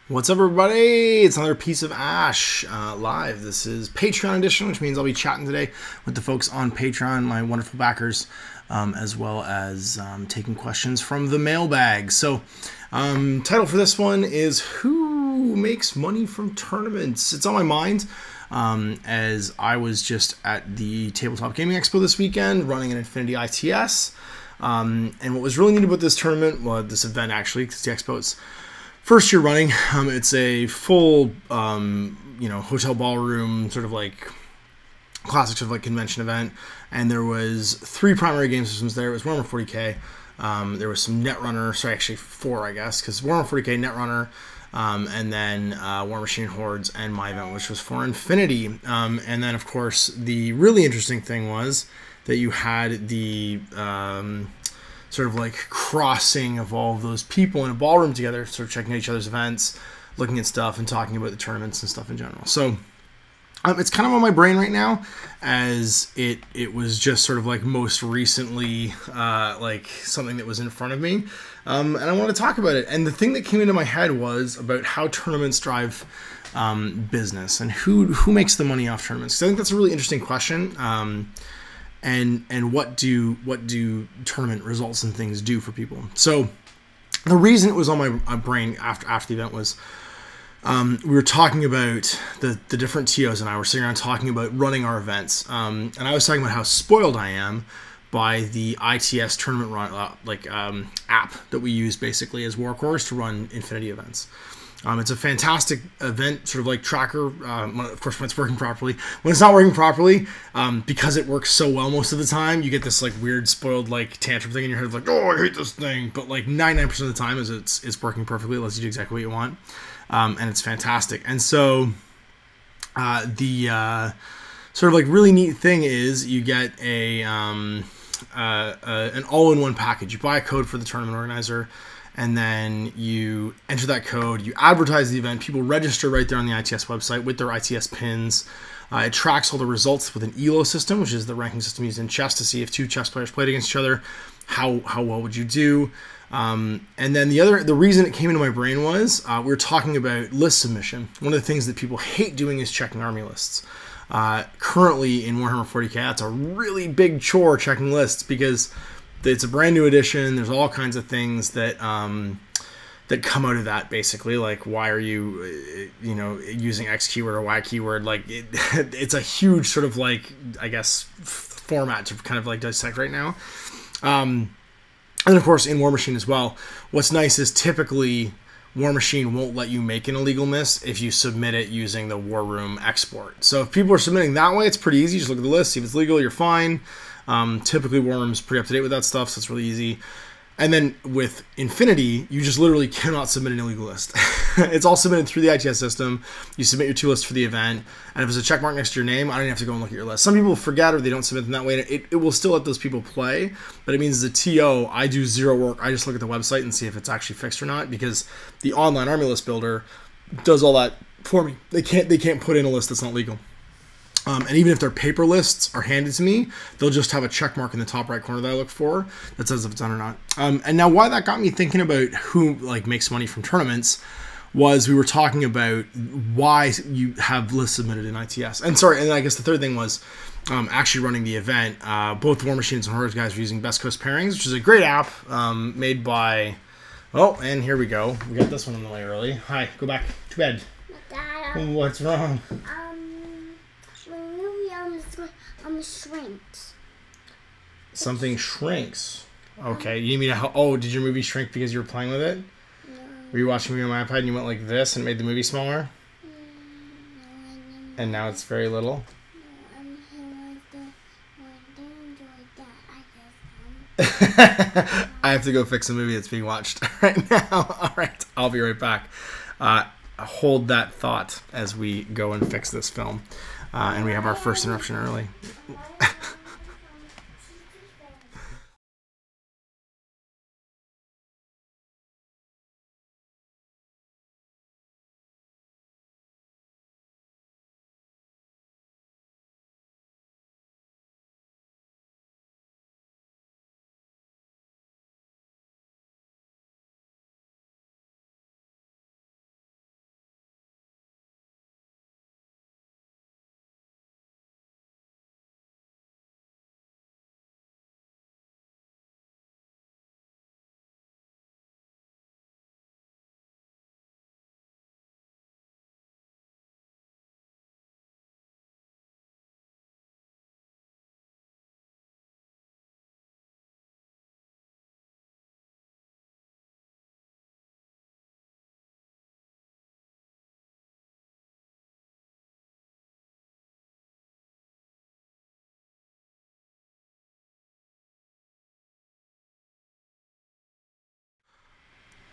What's up, everybody? It's another piece of Ash live. This is Patreon edition, which means I'll be chatting today with the folks on Patreon, my wonderful backers, as well as taking questions from the mailbag. So, title for this one is Who Makes Money from Tournaments? It's on my mind as I was just at the Tabletop Gaming Expo this weekend running an Infinity ITS. And what was really neat about this tournament, well, this event actually, because the Expo is first year running. It's a full, hotel ballroom, sort of like classic sort of like convention event. And there was 3 primary game systems there. It was Warhammer 40k. There was some Netrunner, sorry, actually 4, I guess, because Warhammer 40k, Netrunner, and then War Machine Hordes and my event, which was for Infinity. And then, of course, the really interesting thing was that you had the sort of like crossing of all of those people in a ballroom together, sort of checking out each other's events, looking at stuff, and talking about the tournaments and stuff in general. So it's kind of on my brain right now, as it was just sort of like most recently like something that was in front of me, and I want to talk about it. And the thing that came into my head was about how tournaments drive business and who makes the money off tournaments. Because I think that's a really interesting question. And what do tournament results and things do for people? So the reason it was on my brain after the event was we were talking about the different TOs, and I were sitting around talking about running our events, and I was talking about how spoiled I am by the ITS tournament run app that we use basically as Warcores to run Infinity events. It's a fantastic event, sort of like tracker, of course, when it's working properly. When it's not working properly, because it works so well most of the time, you get this like weird spoiled like tantrum thing in your head of like, oh, I hate this thing. But like 99% of the time it's working perfectly. It lets you do exactly what you want. And it's fantastic. And so the sort of like really neat thing is you get an all-in-one package. You buy a code for the tournament organizer, and then you enter that code, you advertise the event, people register right there on the ITS website with their ITS pins. It tracks all the results with an ELO system, which is the ranking system used in chess to see if 2 chess players played against each other, how well would you do. And then the reason it came into my brain was we were talking about list submission. One of the things that people hate doing is checking army lists. Currently in Warhammer 40k, that's a really big chore, checking lists, because it's a brand new edition. There's all kinds of things that that come out of that, basically, like why are you using X keyword or Y keyword? Like it's a huge sort of like, I guess, format to kind of like dissect right now. And of course in War Machine as well. What's nice is typically War Machine won't let you make an illegal miss if you submit it using the War Room export. So if people are submitting that way, it's pretty easy. Just look at the list, see if it's legal, you're fine. Typically War Room's pretty up to date with that stuff, so it's really easy. And then with Infinity, you just literally cannot submit an illegal list. It's all submitted through the ITS system. You submit your 2 lists for the event, and if there's a check mark next to your name, I don't even have to go and look at your list. Some people forget or they don't submit them that way, and it will still let those people play, but it means as a TO, I do zero work. I just look at the website and see if it's actually fixed or not, because the online army list builder does all that for me. They can't put in a list that's not legal. And even if their paper lists are handed to me, they'll just have a check mark in the top right corner that I look for that says if it's done or not. And now why that got me thinking about who like makes money from tournaments was we were talking about why you have lists submitted in ITS. And sorry, and I guess the third thing was actually running the event. Both War Machines and Hordes guys were using Best Coast Pairings, which is a great app made by... Oh, and here we go. We got this one on the way early. Hi, go back to bed. Dad, what's wrong? Shrinks. Something shrinks. Okay, you need me to help? Oh, did your movie shrink because you were playing with it? No. Were you watching a movie on my iPad and you went like this and made the movie smaller? No, And now it's very little? I have to go fix a movie that's being watched right now. All right, I'll be right back. Hold that thought as we go and fix this film. And we have our first interruption early.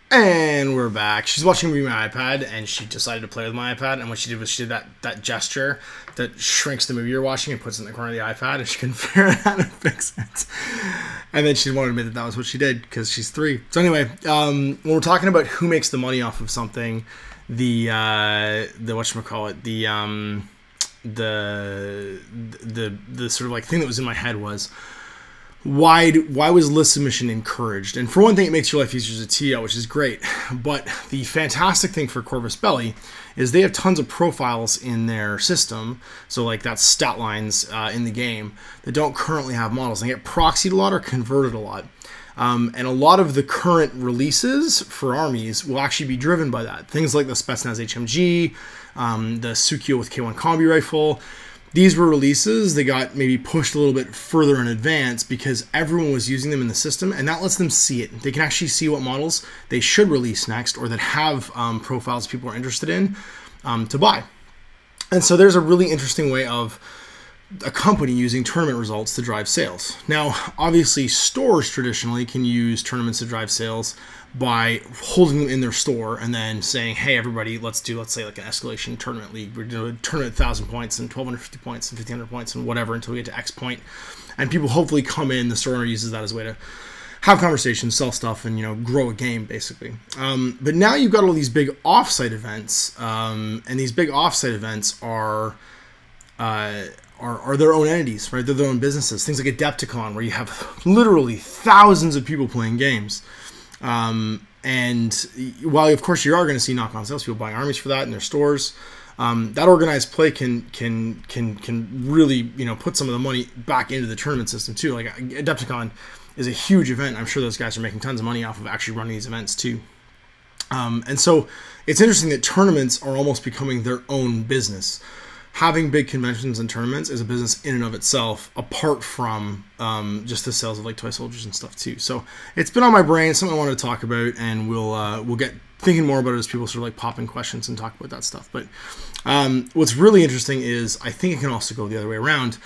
And we're back. She's watching a movie on my iPad, and she decided to play with my iPad. And what she did was she did that gesture that shrinks the movie you're watching and puts it in the corner of the iPad, and she couldn't figure out how to fix it. And then she wanted to admit that was what she did because she's 3. So anyway, when we're talking about who makes the money off of something, the whatchamacallit, the sort of like thing that was in my head was, why was list submission encouraged? And for one thing, it makes your life easier to tee out, which is great. But the fantastic thing for Corvus Belli is they have tons of profiles in their system. So like that's stat lines in the game that don't currently have models. They get proxied a lot or converted a lot. And a lot of the current releases for armies will actually be driven by that. Things like the Spetsnaz HMG, the Sukio with K1 Combi Rifle. These were releases that got maybe pushed a little bit further in advance because everyone was using them in the system, and that lets them see it. They can actually see what models they should release next or that have profiles people are interested in to buy. And so there's a really interesting way of a company using tournament results to drive sales. Now, obviously, stores traditionally can use tournaments to drive sales by holding them in their store and then saying, hey, everybody, let's say like an escalation tournament league. We're doing a tournament at 1,000 points and 1,250 points and 1,500 points and whatever until we get to X point. And people hopefully come in, the store owner uses that as a way to have conversations, sell stuff, and, you know, grow a game, basically. But now you've got all these big offsite events, and these big offsite events are their own entities, right? They're their own businesses. Things like Adepticon, where you have literally thousands of people playing games. And while of course you are going to see knock-on sales, people buying armies for that in their stores, that organized play can really, you know, put some of the money back into the tournament system too. Like Adepticon is a huge event. I'm sure those guys are making tons of money off of actually running these events too. And so it's interesting that tournaments are almost becoming their own business. Having big conventions and tournaments is a business in and of itself, apart from just the sales of like toy soldiers and stuff too. So it's been on my brain, something I wanted to talk about, and we'll get thinking more about it as people sort of like pop in questions and talk about that stuff. But what's really interesting is I think it can also go the other way around,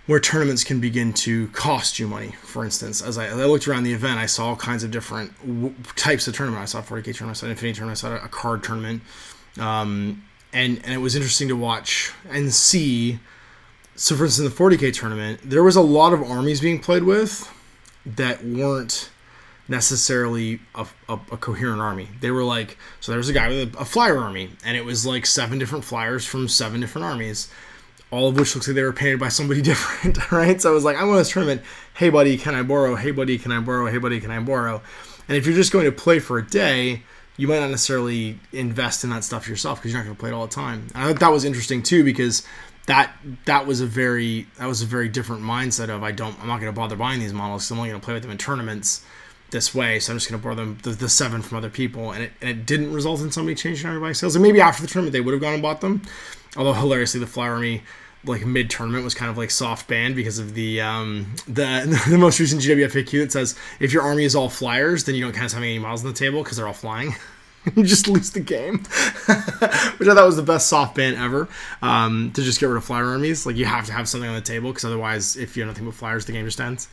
where tournaments can begin to cost you money. For instance, as I looked around the event, I saw all kinds of different types of tournament. I saw a 40K tournament, I saw an Infinity tournament, I saw a card tournament. And it was interesting to watch and see. So for instance, in the 40K tournament, there was a lot of armies being played with that weren't necessarily a coherent army. They were like, so there was a guy with a flyer army, and it was like 7 different flyers from 7 different armies, all of which looks like they were painted by somebody different, right? So I was like, I want this tournament. Hey buddy, can I borrow? Hey buddy, can I borrow? Hey buddy, can I borrow? And if you're just going to play for a day, you might not necessarily invest in that stuff yourself because you're not going to play it all the time. And I thought that was interesting too, because that was a very different mindset of I'm not going to bother buying these models because I'm only going to play with them in tournaments this way, so I'm just going to borrow them the 7 from other people, and it didn't result in somebody changing army buying sales. And maybe after the tournament they would have gone and bought them, although hilariously the Flyer Army like mid tournament was kind of like soft banned because of the most recent GWFAQ that says if your army is all flyers, then you don't count how many models on the table because they're all flying. You just lose the game, which I thought was the best soft ban ever, to just get rid of flyer armies. Like you have to have something on the table because otherwise, if you have nothing but flyers, the game just ends.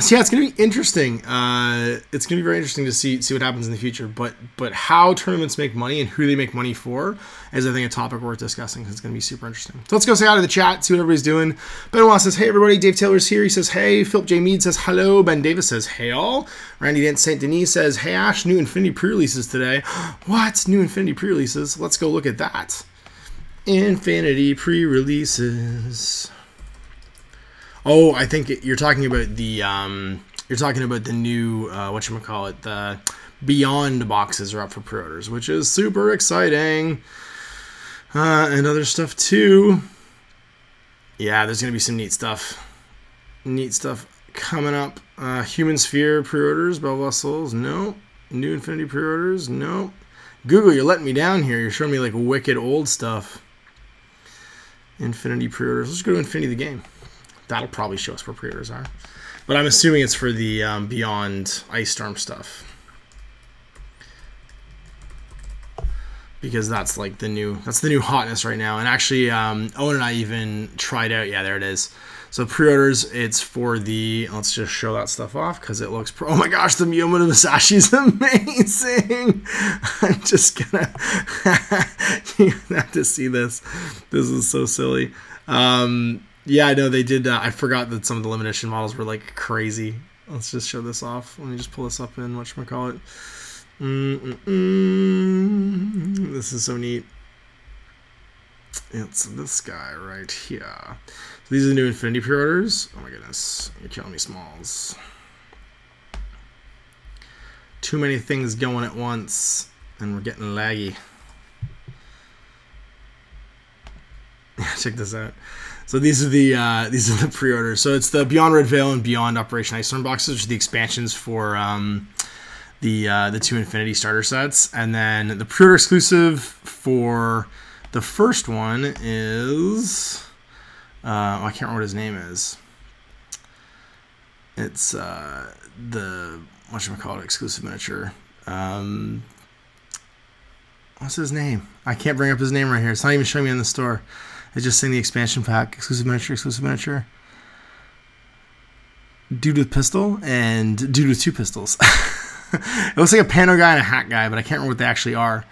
So yeah, it's going to be interesting. It's going to be very interesting to see what happens in the future. But how tournaments make money and who they make money for is, I think, a topic worth discussing. It's going to be super interesting. So let's go say hi to the chat, see what everybody's doing. Benoit says, hey, everybody. Dave Taylor's here. He says, hey. Philip J. Mead says, hello. Ben Davis says, hey, all. Randy Dent St. Denis says, hey, Ash, new Infinity pre-releases today. What? New Infinity pre-releases? Let's go look at that. Infinity pre-releases. Oh, I think you're talking about the new whatchamacallit, the Beyond boxes are up for pre-orders, which is super exciting. And other stuff too. Yeah, there's gonna be some neat stuff coming up. Human Sphere pre-orders, Bell Vessels, no. New Infinity pre-orders, no. Google, you're letting me down here. You're showing me like wicked old stuff. Infinity pre-orders. Let's go to Infinity the game. That'll probably show us where pre-orders are. But I'm assuming it's for the Beyond Ice Storm stuff. Because that's like the new hotness right now. And actually, Owen and I even tried out, yeah, there it is. So pre-orders, it's for the, let's just show that stuff off because it looks, oh my gosh, the Miyamoto Musashi is amazing. I'm just gonna, you have to see this. This is so silly. Yeah, I know they did, I forgot that some of the limited edition models were like crazy. Let's just show this off. Let me just pull this up in whatchamacallit. This is so neat. It's this guy right here. So these are the new Infinity pre-orders. Oh my goodness, you're killing me, Smalls. Too many things going at once, and we're getting laggy. Check this out. So these are the pre-orders. So it's the Beyond Red Veil and Beyond Operation Ice Storm boxes, which are the expansions for the 2 Infinity starter sets, and then the pre-order exclusive for the first one is I can't remember what his name is. It's the whatchamacallit exclusive miniature. What's his name? I can't bring up his name right here. It's not even showing me in the store. It's just saying the expansion pack, exclusive miniature, exclusive miniature. Dude with pistol and dude with 2 pistols. It looks like a pano guy and a hat guy, but I can't remember what they actually are.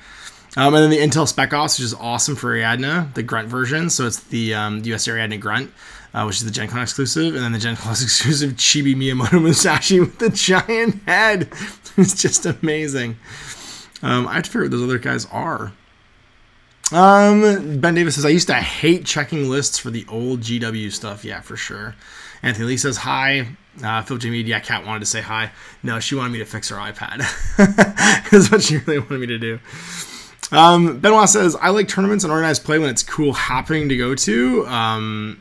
And then the Intel Spec Ops, which is awesome for Ariadna, the Grunt version. So it's the US Ariadna Grunt, which is the Gen Con exclusive. And then the Gen Con exclusive Chibi Miyamoto Musashi with the giant head. It's just amazing. I have to figure out what those other guys are. Ben Davis says, I used to hate checking lists for the old GW stuff. Yeah, for sure. Anthony Lee says, hi. Phil J. Media Cat wanted to say hi. No, she wanted me to fix her iPad. That's what she really wanted me to do. Benoit says, I like tournaments and organized play when it's cool happening to go to. I'm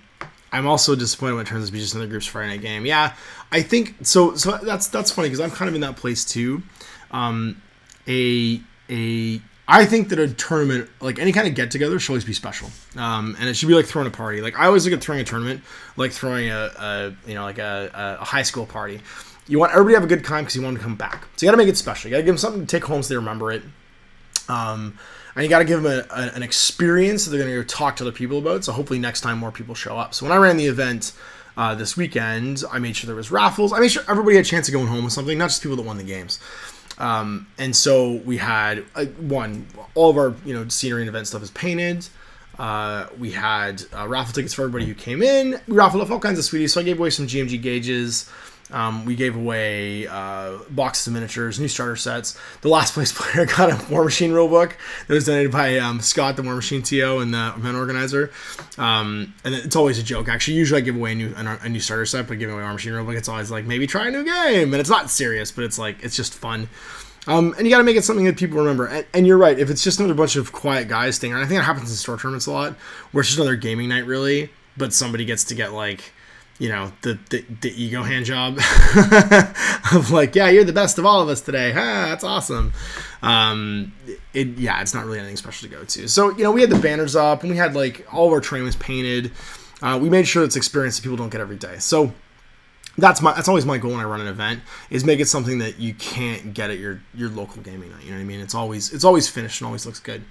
also disappointed when it turns out to be just another group's Friday night game. Yeah, I think so. So that's funny because I'm kind of in that place too. I think that a tournament, like any kind of get together, should always be special. And it should be like throwing a party. Like I always look at throwing a tournament like throwing a high school party. You want everybody to have a good time because you want them to come back. So you got to make it special. You got to give them something to take home so they remember it. And you got to give them an experience that they're going to go talk to other people about. So hopefully next time more people show up. So when I ran the event this weekend, I made sure there was raffles. I made sure everybody had a chance of going home with something, not just people that won the games. And so we had all of our scenery and event stuff is painted. We had raffle tickets for everybody who came in. We raffled off all kinds of sweeties. So I gave away some GMG gauges. We gave away boxes of miniatures, new starter sets. The last place player got a War Machine rulebook that was donated by Scott, the War Machine TO and the event organizer. And it's always a joke. Actually, usually I give away a new starter set, but giving away War Machine rulebook, it's always like maybe try a new game, and it's not serious, but it's like it's just fun. And you got to make it something that people remember. And you're right. If it's just another bunch of quiet guys thing, and I think that happens in store tournaments a lot, where it's just another gaming night, really, but somebody gets to get like, the ego hand job of like, yeah, you're the best of all of us today. That's awesome. It's not really anything special to go to. So, we had the banners up and we had like all of our terrain was painted. We made sure it's experience that people don't get every day. So that's always my goal when I run an event, is make it something that you can't get at your local gaming night. You know what I mean? It's always finished and always looks good.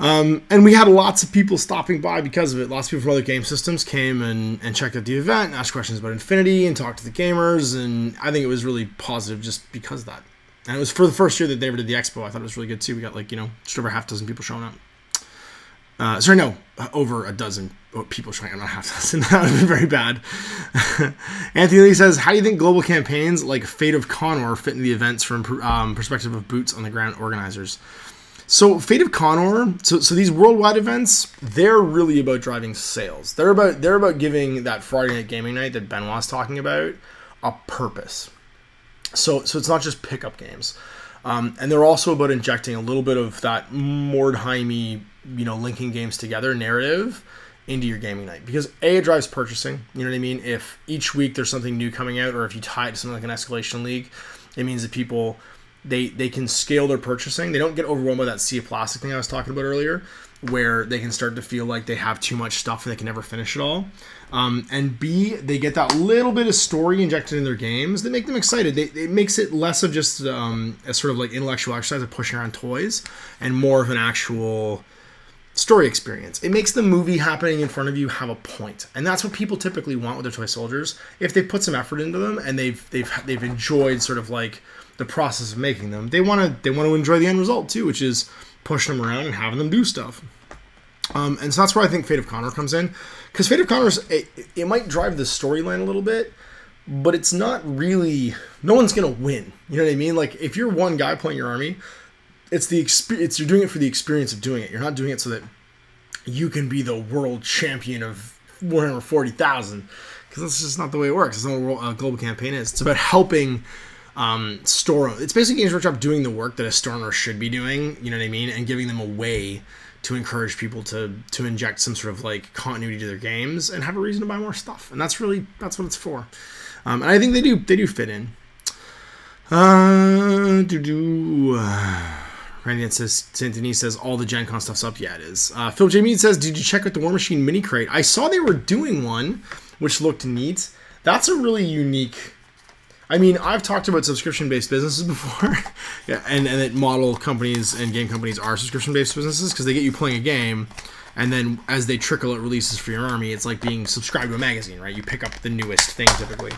And we had lots of people stopping by because of it. Lots of people from other game systems came and checked out the event, and asked questions about Infinity, and talked to the gamers, and I think it was really positive just because of that. And it was for the first year that they ever did the expo. I thought it was really good too. We got like, just over half a dozen people showing up. Over a dozen people showing up, not half a dozen. That would have been very bad. Anthony Lee says, how do you think global campaigns like Fate of Conor fit into the events from perspective of boots on the ground organizers? So Fate of Conor, so these worldwide events, they're really about driving sales. They're about giving that Friday night gaming night that Benoit's talking about a purpose. So it's not just pickup games. And they're also about injecting a little bit of that Mordheimy, linking games together narrative into your gaming night. Because it drives purchasing, you know what I mean? If each week there's something new coming out, or if you tie it to something like an Escalation League, it means that people, they can scale their purchasing. They don't get overwhelmed by that sea of plastic thing I was talking about earlier, where they can start to feel like they have too much stuff and they can never finish it all. And B, they get that little bit of story injected in their games that make them excited. It makes it less of just a sort of like intellectual exercise of pushing around toys, and more of an actual story experience. It makes the movie happening in front of you have a point, and that's what people typically want with their toy soldiers. If they put some effort into them and they've enjoyed sort of like the process of making them, they want to enjoy the end result too, which is pushing them around and having them do stuff. And so that's where I think Fate of Connor comes in, because Fate of Connor, it might drive the storyline a little bit, but it's not really. No one's gonna win. You know what I mean? Like if you're one guy playing your army, it's the experience. You're doing it for the experience of doing it. You're not doing it so that you can be the world champion of Warhammer 40,000, because that's just not the way it works. It's not what a global campaign is. It's about helping store. It's basically Games Workshop doing the work that a store owner should be doing. You know what I mean? And giving them a way to encourage people to inject some sort of like continuity to their games and have a reason to buy more stuff. And that's what it's for. And I think they do fit in. Randy says, St. Denis says, all the Gen Con stuff's up. Yeah, it is. Phil J. Mead says, did you check out the War Machine mini crate? I saw they were doing one, which looked neat. That's a really unique. I mean, I've talked about subscription-based businesses before, yeah, and that model companies and game companies are subscription-based businesses because they get you playing a game, and then as they trickle out releases for your army, it's like being subscribed to a magazine, right? You pick up the newest thing typically.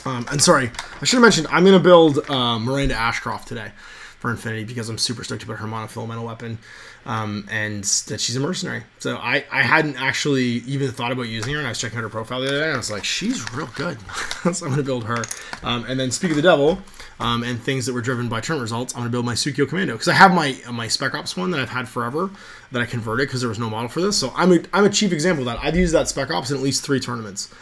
And sorry, I should have mentioned, I'm going to build Miranda Ashcroft today for Infinity because I'm super stoked about her monofilamental weapon, and that she's a mercenary. So I hadn't actually even thought about using her, and I was checking out her profile the other day, and I was like, she's real good. So I'm going to build her. And then speak of the devil, and things that were driven by turn results, I'm going to build my Sukyo Commando, because I have my Spec Ops one that I've had forever that I converted because there was no model for this. So I'm a chief example of that. I've used that Spec Ops in at least 3 tournaments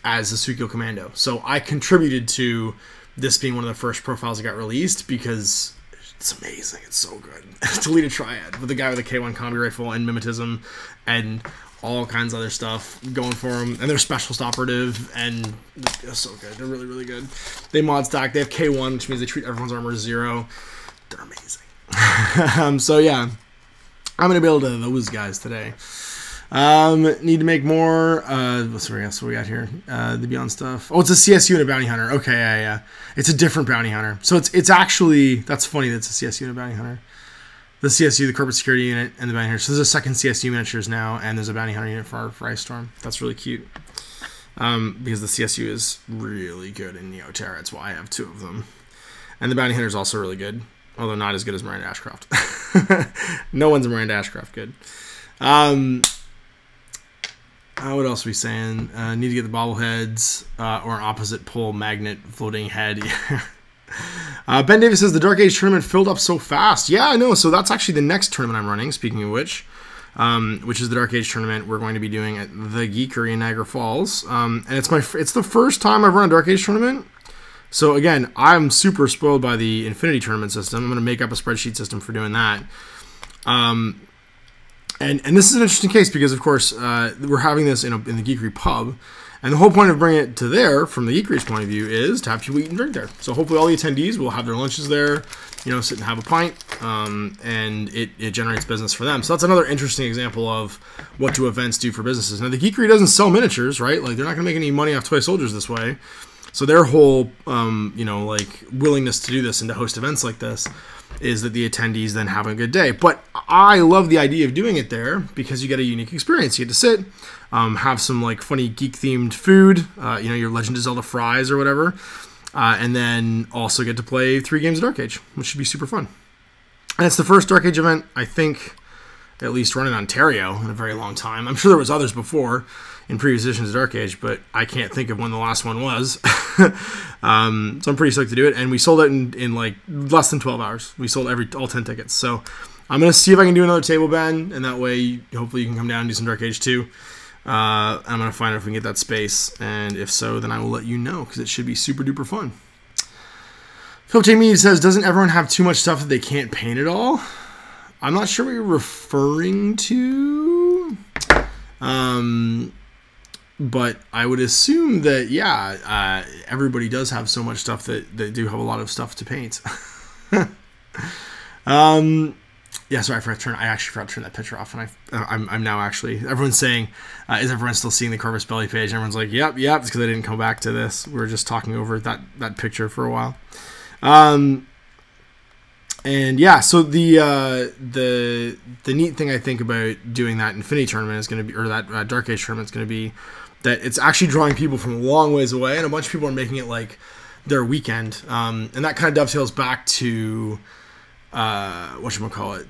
as a Sukyo Commando. So I contributed to this being one of the first profiles that got released because it's amazing. It's so good. To lead a triad with the guy with a K1 combi rifle and mimetism and all kinds of other stuff going for them. And they're specialist operative, and they're so good. They're really, really good. They mod stack. They have K1, which means they treat everyone's armor as 0. They're amazing. So yeah, I'm going to build those guys today. Need to make more. What we got here? The Beyond stuff. Oh, it's a CSU and a bounty hunter. Okay, yeah. It's a different bounty hunter. So it's actually, that's funny that it's a CSU and a bounty hunter. The CSU, the corporate security unit, and the bounty hunter. So there's a second CSU miniatures now, and there's a bounty hunter unit for Ice Storm. That's really cute. Because the CSU is really good in Neoterra. That's why I have 2 of them. And the bounty hunter is also really good, although not as good as Miranda Ashcroft. No one's a Miranda Ashcroft good. What else are we saying? Need to get the bobbleheads or an opposite pole magnet floating head. Ben Davis says the Dark Age tournament filled up so fast. Yeah, I know. So that's actually the next tournament I'm running, speaking of which is the Dark Age tournament we're going to be doing at the Geekery in Niagara Falls. And it's the first time I've run a Dark Age tournament. So again, I'm super spoiled by the Infinity tournament system. I'm going to make up a spreadsheet system for doing that. And this is an interesting case because, of course, we're having this in the Geekery pub. And the whole point of bringing it to there, from the Geekery's point of view, is to have people eat and drink there. So hopefully all the attendees will have their lunches there, sit and have a pint, and it generates business for them. So that's another interesting example of what do events do for businesses. Now, the Geekery doesn't sell miniatures, right? Like, they're not going to make any money off toy soldiers this way. So their whole, willingness to do this and to host events like this is that the attendees then have a good day. But I love the idea of doing it there because you get a unique experience. You get to sit, have some like funny geek-themed food, your Legend of Zelda fries or whatever, and then also get to play 3 games of Dark Age, which should be super fun. And it's the first Dark Age event, I think, at least run in Ontario in a very long time. I'm sure there was others before in previous editions of Dark Age, but I can't think of when the last one was. So I'm pretty stoked to do it, and we sold it in like less than 12 hours. We sold all 10 tickets. So I'm going to see if I can do another table, Ben, and that way hopefully you can come down and do some Dark Age too. I'm going to find out if we can get that space, and if so, then I will let you know, because it should be super duper fun. Phil J. Mead says, doesn't everyone have too much stuff that they can't paint at all? I'm not sure what you're referring to. But I would assume that, yeah, everybody does have so much stuff that they do have a lot of stuff to paint. Yeah, sorry, I actually forgot to turn that picture off, and I'm now actually, everyone's saying, is everyone still seeing the Corvus Belly page? And everyone's like, yep, it's because I didn't come back to this. We were just talking over that picture for a while. And yeah, so the neat thing I think about doing that Infinity tournament is going to be, or that Dark Age tournament is going to be, that it's actually drawing people from a long ways away, and a bunch of people are making it like their weekend. And that kind of dovetails back to whatchamacallit,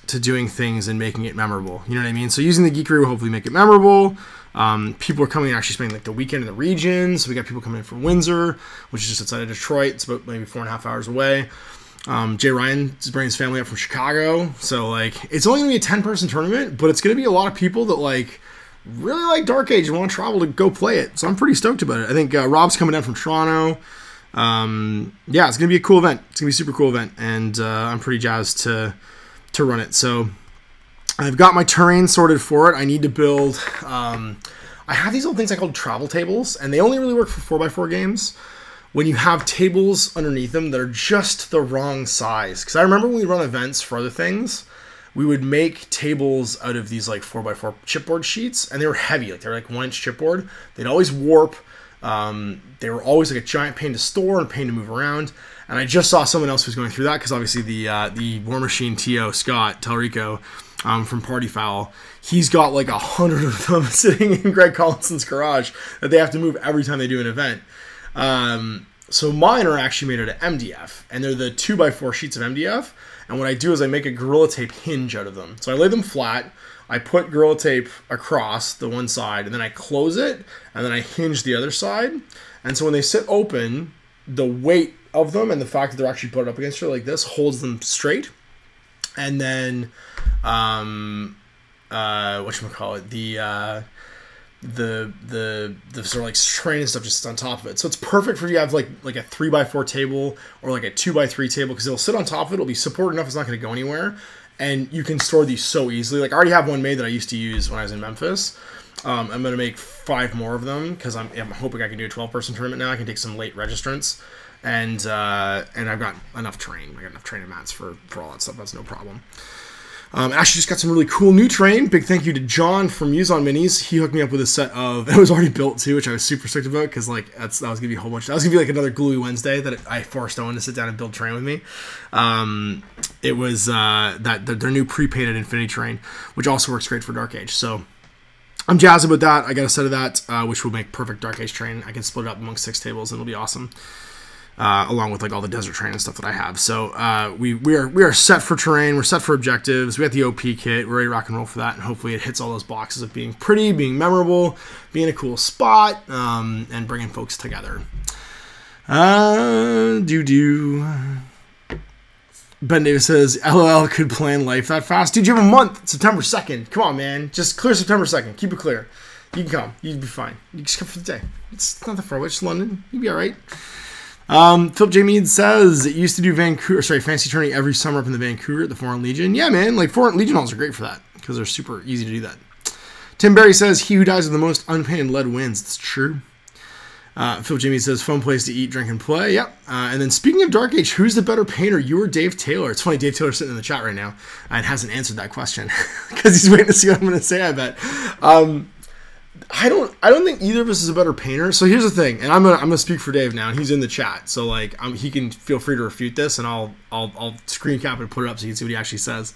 to doing things and making it memorable. You know what I mean? So using the Geekery will hopefully make it memorable. People are coming and actually spending like the weekend in the region. So we got people coming in from Windsor, which is just outside of Detroit. It's about maybe 4.5 hours away. Jay Ryan is bringing his family up from Chicago. So like, it's only gonna be a 10-person tournament, but it's gonna be a lot of people that like really like Dark Age and want to travel to go play it. So I'm pretty stoked about it. I think Rob's coming down from Toronto. Yeah, it's gonna be a cool event. It's gonna be a super cool event, and I'm pretty jazzed to run it. So I've got my terrain sorted for it. I need to build. I have these little things I call travel tables, and they only really work for 4x4 games when you have tables underneath them that are just the wrong size. Because I remember when we run events for other things, we would make tables out of these like 4x4 chipboard sheets, and they were heavy. Like they were like 1-inch chipboard. They'd always warp. They were always like a giant pain to store and pain to move around. And I just saw someone else who's going through that, because obviously the War Machine TO Scott Telrico from Party Foul, he's got like 100 of them sitting in Greg Collinson's garage that they have to move every time they do an event. So mine are actually made out of MDF, and they're the 2x4 sheets of MDF. And what I do is I make a Gorilla Tape hinge out of them. So I lay them flat, I put Gorilla Tape across the one side, and then I close it, and then I hinge the other side. And so when they sit open, the weight of them and the fact that they're actually put up against her like this holds them straight. And then whatchamacallit, the sort of like train and stuff just on top of it. So it's perfect for you to have like a 3x4 table or like a 2x3 table, because it'll sit on top of it. It'll be supported enough, it's not going to go anywhere, and you can store these so easily. Like I already have one made that I used to use when I was in Memphis. I'm going to make 5 more of them, because I'm hoping I can do a 12-person tournament now. I can take some late registrants, and I've got enough terrain. I got enough training mats for all that stuff. That's no problem. Actually just got some really cool new terrain. Big thank you to John from Muson Minis. He hooked me up with a set of, it was already built too, which I was super stoked about, because like that was gonna be a whole bunch. That was gonna be like another Gluey Wednesday that I forced Owen to sit down and build terrain with me. It was their new pre-painted Infinity terrain, which also works great for Dark Age. So I'm jazzed about that. I got a set of that, which will make perfect Dark Age terrain. I can split it up amongst 6 tables, and it'll be awesome. Along with like all the desert terrain and stuff that I have. So we are set for terrain. We're set for objectives. We got the OP kit. We're ready to rock and roll for that, and hopefully it hits all those boxes of being pretty, being memorable, being a cool spot, and bringing folks together. Ben Davis says, LOL, could plan life that fast. Dude, you have a month. September 2nd. Come on, man. Just clear September 2nd. Keep it clear. You can come. You'd be fine. You just come for the day. It's not that far away. It's London. You'll be all right. Philip J. Mead says, it used to do Fantasy Tourney every summer up in the Vancouver at the Foreign Legion. Yeah, man. Like, Foreign Legion halls are great for that, because they're super easy to do that. Tim Berry says, he who dies with the most unpainted lead wins. It's true. Phil Jimmy says, fun place to eat, drink, and play. Yep. And then speaking of Dark Age, who's the better painter, you or Dave Taylor? It's funny, Dave Taylor's sitting in the chat right now and hasn't answered that question, because he's waiting to see what I'm going to say, I bet. I don't think either of us is a better painter. So here's the thing, and I'm gonna speak for Dave now, and he's in the chat, so like he can feel free to refute this, and I'll screen cap it and put it up so you can see what he actually says.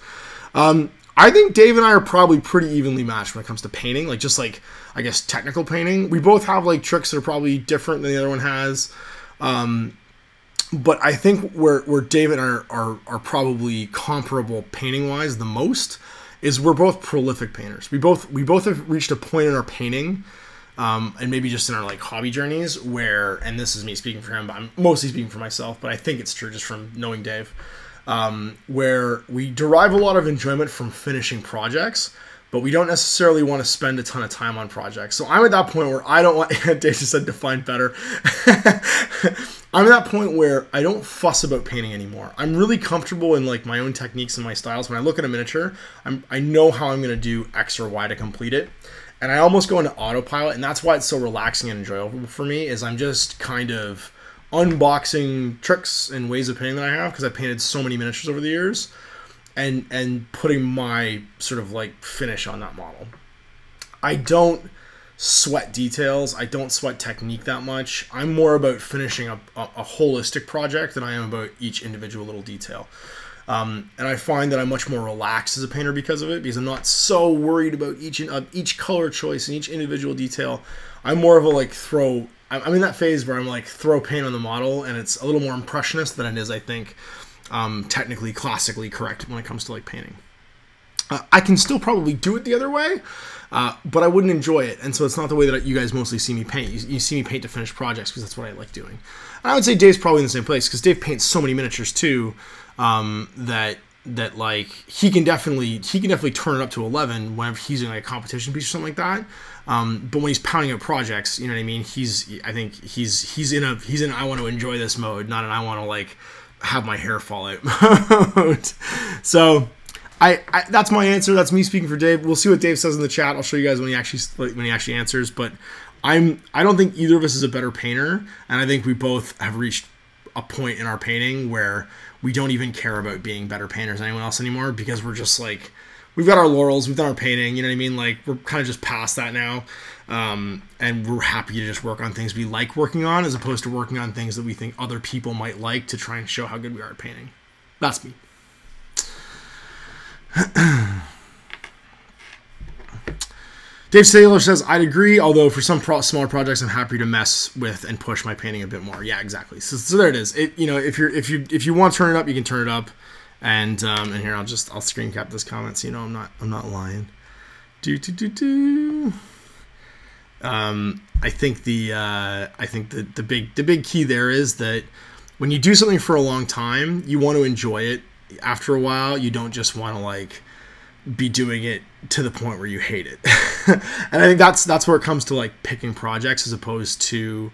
I think Dave and I are probably pretty evenly matched when it comes to painting, like just like I guess technical painting. We both have like tricks that are probably different than the other one has. But I think where Dave and I are probably comparable painting wise the most is we're both prolific painters. We both have reached a point in our painting, and maybe just in our like hobby journeys where, and this is me speaking for him, but I'm mostly speaking for myself, but I think it's true just from knowing Dave, where we derive a lot of enjoyment from finishing projects, but we don't necessarily want to spend a ton of time on projects. So I'm at that point where I don't want, Dave just said define better. I'm at that point where I don't fuss about painting anymore. I'm really comfortable in like my own techniques and my styles. When I look at a miniature, I know how I'm going to do X or Y to complete it. And I almost go into autopilot, and that's why it's so relaxing and enjoyable for me, is I'm just kind of unboxing tricks and ways of painting that I have, because I've painted so many miniatures over the years, and putting my sort of like finish on that model. I don't sweat details. I don't sweat technique that much. I'm more about finishing a holistic project than I am about each individual little detail. And I find that I'm much more relaxed as a painter because of it, because I'm not so worried about each color choice and each individual detail. I'm more of a like I'm in that phase where I'm like throw paint on the model, and it's a little more impressionist than it is, I think, technically, classically correct when it comes to like painting. I can still probably do it the other way, but I wouldn't enjoy it, and so it's not the way that you guys mostly see me paint. You see me paint to finish projects because that's what I like doing. And I would say Dave's probably in the same place, because Dave paints so many miniatures too, that like he can definitely turn it up to 11 whenever he's in like a competition piece or something like that. But when he's pounding out projects, you know what I mean? I think he's in I want to enjoy this mode, not an I want to like have my hair fall out mode. So that's my answer. That's me speaking for Dave. We'll see what Dave says in the chat. I'll show you guys when he actually answers. But I don't think either of us is a better painter, and I think we both have reached a point in our painting where we don't even care about being better painters than anyone else anymore, because we're just like, we've got our laurels, we've done our painting, you know what I mean? Like, we're kind of just past that now, and we're happy to just work on things we like working on, as opposed to working on things that we think other people might like to try and show how good we are at painting. That's me. Dave Saylor says, I'd agree, although for some smaller projects, I'm happy to mess with and push my painting a bit more. Yeah, exactly. So there it is. You know, if you want to turn it up, you can turn it up. And here I'll screen cap this comment so you know I'm not lying. I think the big key there is that when you do something for a long time, you want to enjoy it. After a while, you don't just want to like be doing it to the point where you hate it. And I think that's where it comes to like picking projects as opposed to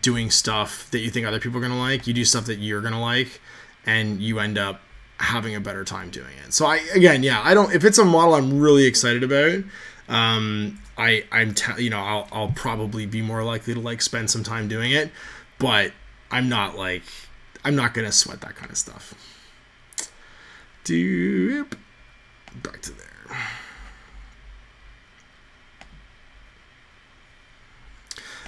doing stuff that you think other people are going to like. You do stuff that you're going to like, and you end up having a better time doing it. So if it's a model I'm really excited about, I'll probably be more likely to like spend some time doing it, but I'm not going to sweat that kind of stuff. Back to there.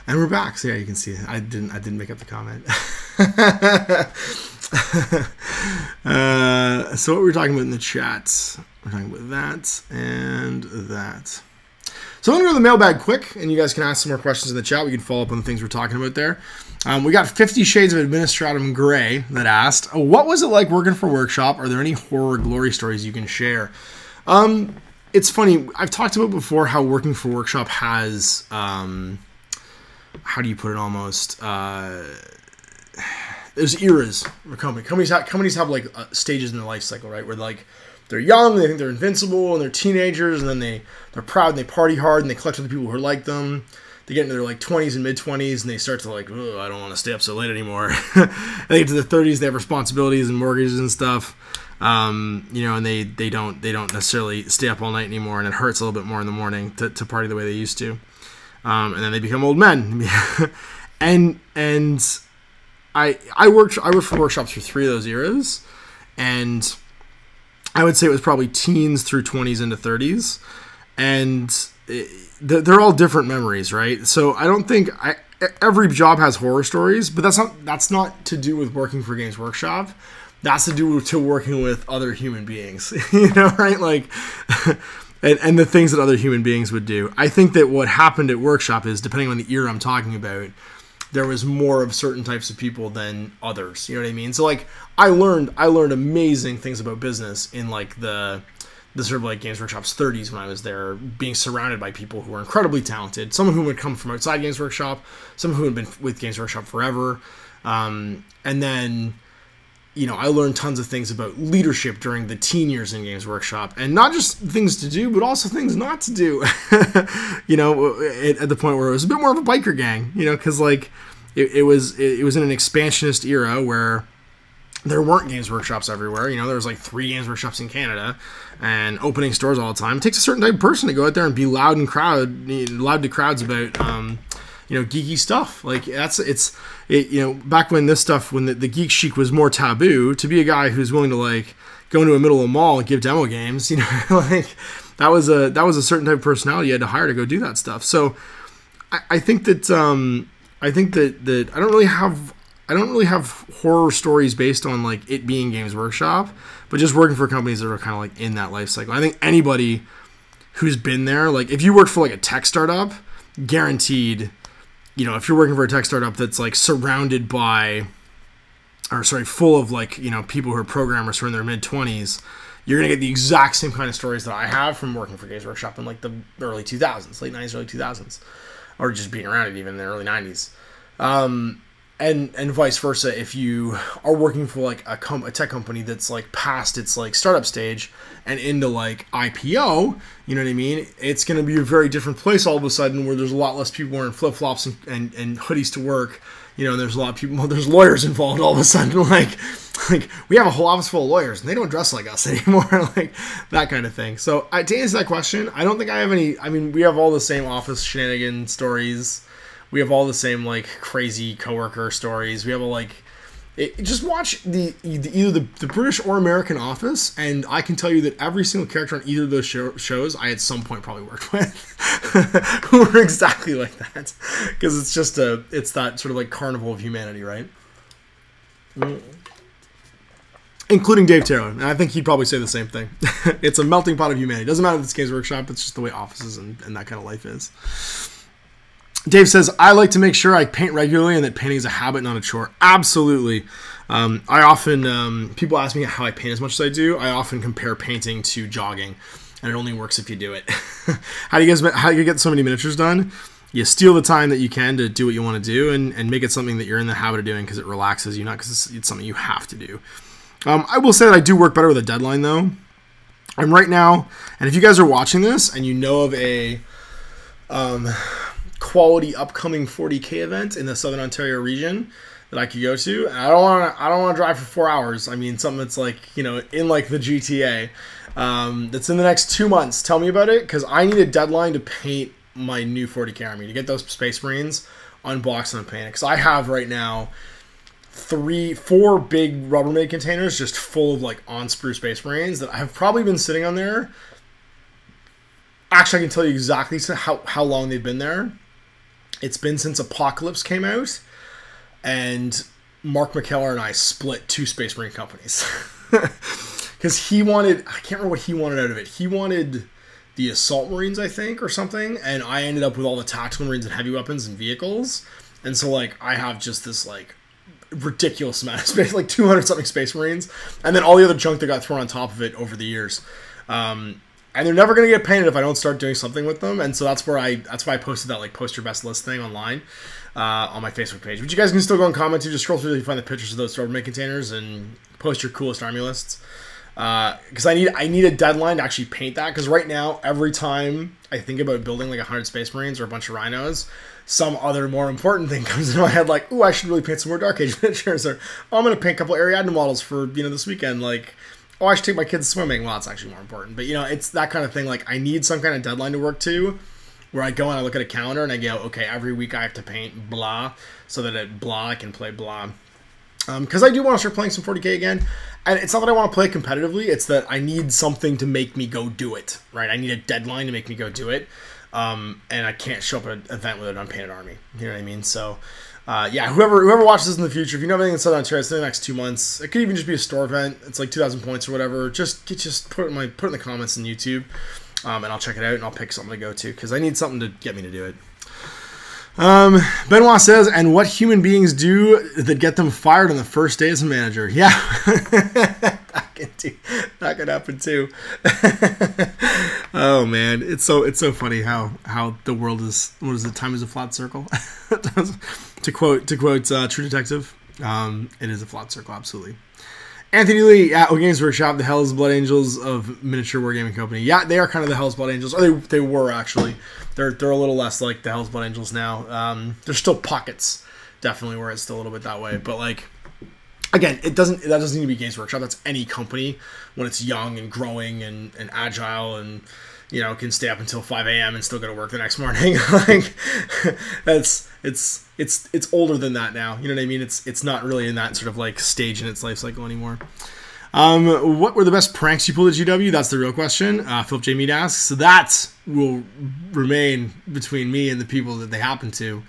And we're back. So yeah, you can see I didn't make up the comment. So what were we talking about in the chat? We're talking about that and that. So I'm going to go to the mailbag quick, and you guys can ask some more questions in the chat. We can follow up on the things we're talking about there. We got 50 Shades of Administratum Gray that asked, what was it like working for Workshop? Are there any horror glory stories you can share? It's funny. I've talked about before how working for Workshop has, how do you put it almost, there's eras for companies have like stages in their life cycle, right? Where like they're young, they think they're invincible, and they're teenagers, and then they're proud and they party hard and they collect with the people who are like them. They get into their like 20s and mid 20s, and they start to like, oh, I don't want to stay up so late anymore. They get to the 30s, they have responsibilities and mortgages and stuff, you know, and they don't necessarily stay up all night anymore, and it hurts a little bit more in the morning to party the way they used to, and then they become old men, and I worked for Workshops for 3 of those eras, and I would say it was probably teens through 20s into 30s, and they're all different memories, right? So I don't think every job has horror stories, but that's not to do with working for Games Workshop. That's to do with working with other human beings, you know, right? Like, and the things that other human beings would do. I think that what happened at Workshop is, depending on the era I'm talking about, there was more of certain types of people than others. You know what I mean? So like, I learned amazing things about business in like the sort of like Games Workshop's 30s when I was there, being surrounded by people who were incredibly talented. Some of whom would come from outside Games Workshop, some who had been with Games Workshop forever. And then, you know, I learned tons of things about leadership during the teen years in Games Workshop, and not just things to do, but also things not to do. You know, at the point where it was a bit more of a biker gang, you know, because like it was in an expansionist era where there weren't Games Workshops everywhere. You know, there was like 3 Games Workshops in Canada and opening stores all the time. It takes a certain type of person to go out there and be loud to crowds about, you know, geeky stuff. Like you know, back when this stuff, when the geek chic was more taboo, to be a guy who's willing to like go into a middle of a mall and give demo games, you know, like that was a certain type of personality you had to hire to go do that stuff. So I think that I don't really have horror stories based on like it being Games Workshop, but just working for companies that are kind of like in that life cycle. I think anybody who's been there, like if you work for like a tech startup, guaranteed, you know, if you're working for a tech startup that's like surrounded by, or sorry, full of like, you know, people who are programmers who are in their mid-20s, you're going to get the exact same kind of stories that I have from working for Games Workshop in like the early 2000s, late 90s, early 2000s, or just being around it even in the early 90s. And vice versa, if you are working for like a tech company that's like past its like startup stage and into like IPO, you know what I mean? It's going to be a very different place all of a sudden, where there's a lot less people wearing flip-flops and hoodies to work. You know, there's a lot of people, there's lawyers involved all of a sudden. Like we have a whole office full of lawyers and they don't dress like us anymore, like that kind of thing. So to answer that question, I don't think I have any. I mean, we have all the same office shenanigan stories. We have all the same like crazy coworker stories. We have just watch either the British or American Office, and I can tell you that every single character on either of those shows I at some point probably worked with who were exactly like that, because it's just it's that sort of like carnival of humanity, right? Including Dave Taylor, and I think he'd probably say the same thing. It's a melting pot of humanity. It doesn't matter if it's Games Workshop, it's just the way offices and that kind of life is. Dave says, I like to make sure I paint regularly and that painting is a habit, not a chore. Absolutely. I often, people ask me how I paint as much as I do. I often compare painting to jogging, and it only works if you do it. How do you get so many miniatures done? You steal the time that you can to do what you want to do, and make it something that you're in the habit of doing because it relaxes you, not because it's something you have to do. I will say that I do work better with a deadline, though. I'm right now, and if you guys are watching this and you know of a quality upcoming 40K event in the Southern Ontario region that I could go to, and I don't want to drive for 4 hours. I mean, something that's like, you know, in like the GTA, that's in the next 2 months. Tell me about it, because I need a deadline to paint my new 40K army, to get those Space Marines unboxed and painted. Because I have right now 4 big Rubbermaid containers just full of like on-sprue Space Marines that have probably been sitting on there. Actually, I can tell you exactly how long they've been there. It's been since Apocalypse came out, and Mark McKellar and I split 2 Space Marine companies. Because he wanted, I can't remember what he wanted out of it. He wanted the Assault Marines, I think, or something, and I ended up with all the Tactical Marines and heavy weapons and vehicles. And so, like, I have just this, like, ridiculous amount of space, like 200-something Space Marines, and then all the other junk that got thrown on top of it over the years. And they're never going to get painted if I don't start doing something with them. And so that's why I posted that like post your best list thing online on my Facebook page. But you guys can still go and comment too. Just scroll through till you find the pictures of those Rubbermaid containers and post your coolest army lists. Because I need a deadline to actually paint that. Because right now, every time I think about building like 100 Space Marines or a bunch of Rhinos, some other more important thing comes into my head, like, ooh, I should really paint some more Dark Age miniatures, or oh, I'm going to paint a couple Ariadne models for, you know, this weekend, like, oh, I should take my kids swimming. Well, it's actually more important. But, you know, it's that kind of thing. Like, I need some kind of deadline to work to, where I go and I look at a calendar and I go, okay, every week I have to paint blah, so that at blah I can play blah. Because I do want to start playing some 40K again. And it's not that I want to play competitively. It's that I need something to make me go do it, right? I need a deadline to make me go do it. And I can't show up at an event with an unpainted army. You know what I mean? So... yeah, whoever watches this in the future, if you know anything in Southern Ontario, it's in the next 2 months. It could even just be a store event. It's like 2,000 points or whatever. Just put it in the comments in YouTube, and I'll check it out and I'll pick something to go to, because I need something to get me to do it. Benoit says, and what human beings do that get them fired on the first day as a manager? Yeah, that could happen too. Oh man, it's so funny how the world is. What is it? Time is a flat circle. To quote True Detective, it is a flat circle, absolutely. Anthony Lee at Games Workshop, the Hell's Blood Angels of Miniature Wargaming Company. Yeah, they are kind of the Hell's Blood Angels. Or they were actually. They're a little less like the Hell's Blood Angels now. There's still pockets, definitely, where it's still a little bit that way. But like, again, that doesn't need to be Games Workshop. That's any company when it's young and growing and agile and, you know, can stay up until 5 a.m. and still go to work the next morning. Like, it's older than that now. You know what I mean? It's not really in that sort of like stage in its life cycle anymore. What were the best pranks you pulled at GW? That's the real question. Philip J. Mead asks. So that will remain between me and the people that they happen to.